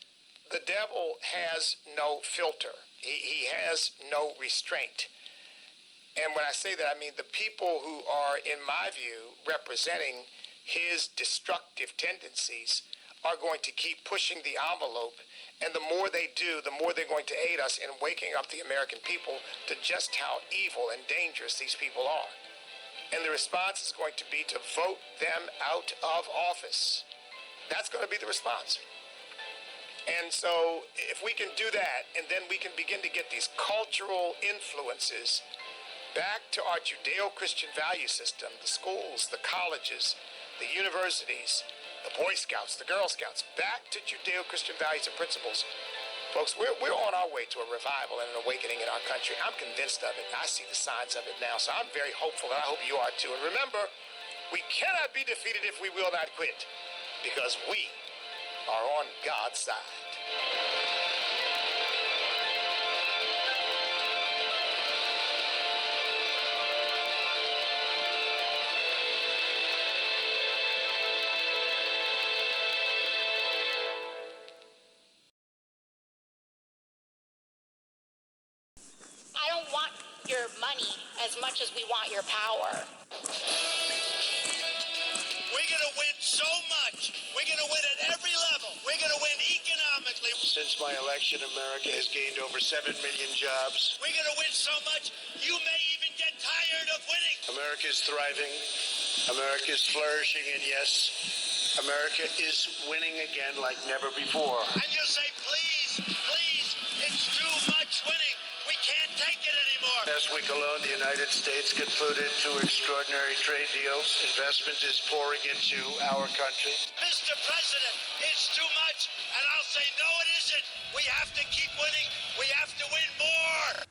the devil has no filter. He has no restraint. And when I say that, I mean the people who are, in my view, representing his destructive tendencies are going to keep pushing the envelope. And the more they do, the more they're going to aid us in waking up the American people to just how evil and dangerous these people are. And the response is going to be to vote them out of office. That's going to be the response. And so if we can do that, and then we can begin to get these cultural influences back to our Judeo-Christian value system, the schools, the colleges, the universities, the Boy Scouts, the Girl Scouts, back to Judeo-Christian values and principles. Folks, we're on our way to a revival and an awakening in our country. I'm convinced of it. I see the signs of it now. So I'm very hopeful, and I hope you are too. And remember, we cannot be defeated if we will not quit, because we are on God's side. I don't want your money as much as we want your power. We're going to win so much. We're going to win at every level. We're going to win economically. Since my election, America has gained over 7 million jobs. We're going to win so much, you may even get tired of winning. America is thriving. America is flourishing. And yes, America is winning again like never before. And you'll say, please, please, it's too much winning. We can't take it anymore. Last week alone, the United States concluded 2 extraordinary trade deals. Investment is pouring into our country. Mr. President, it's too much. And I'll say, no, it isn't. We have to keep winning. We have to win more.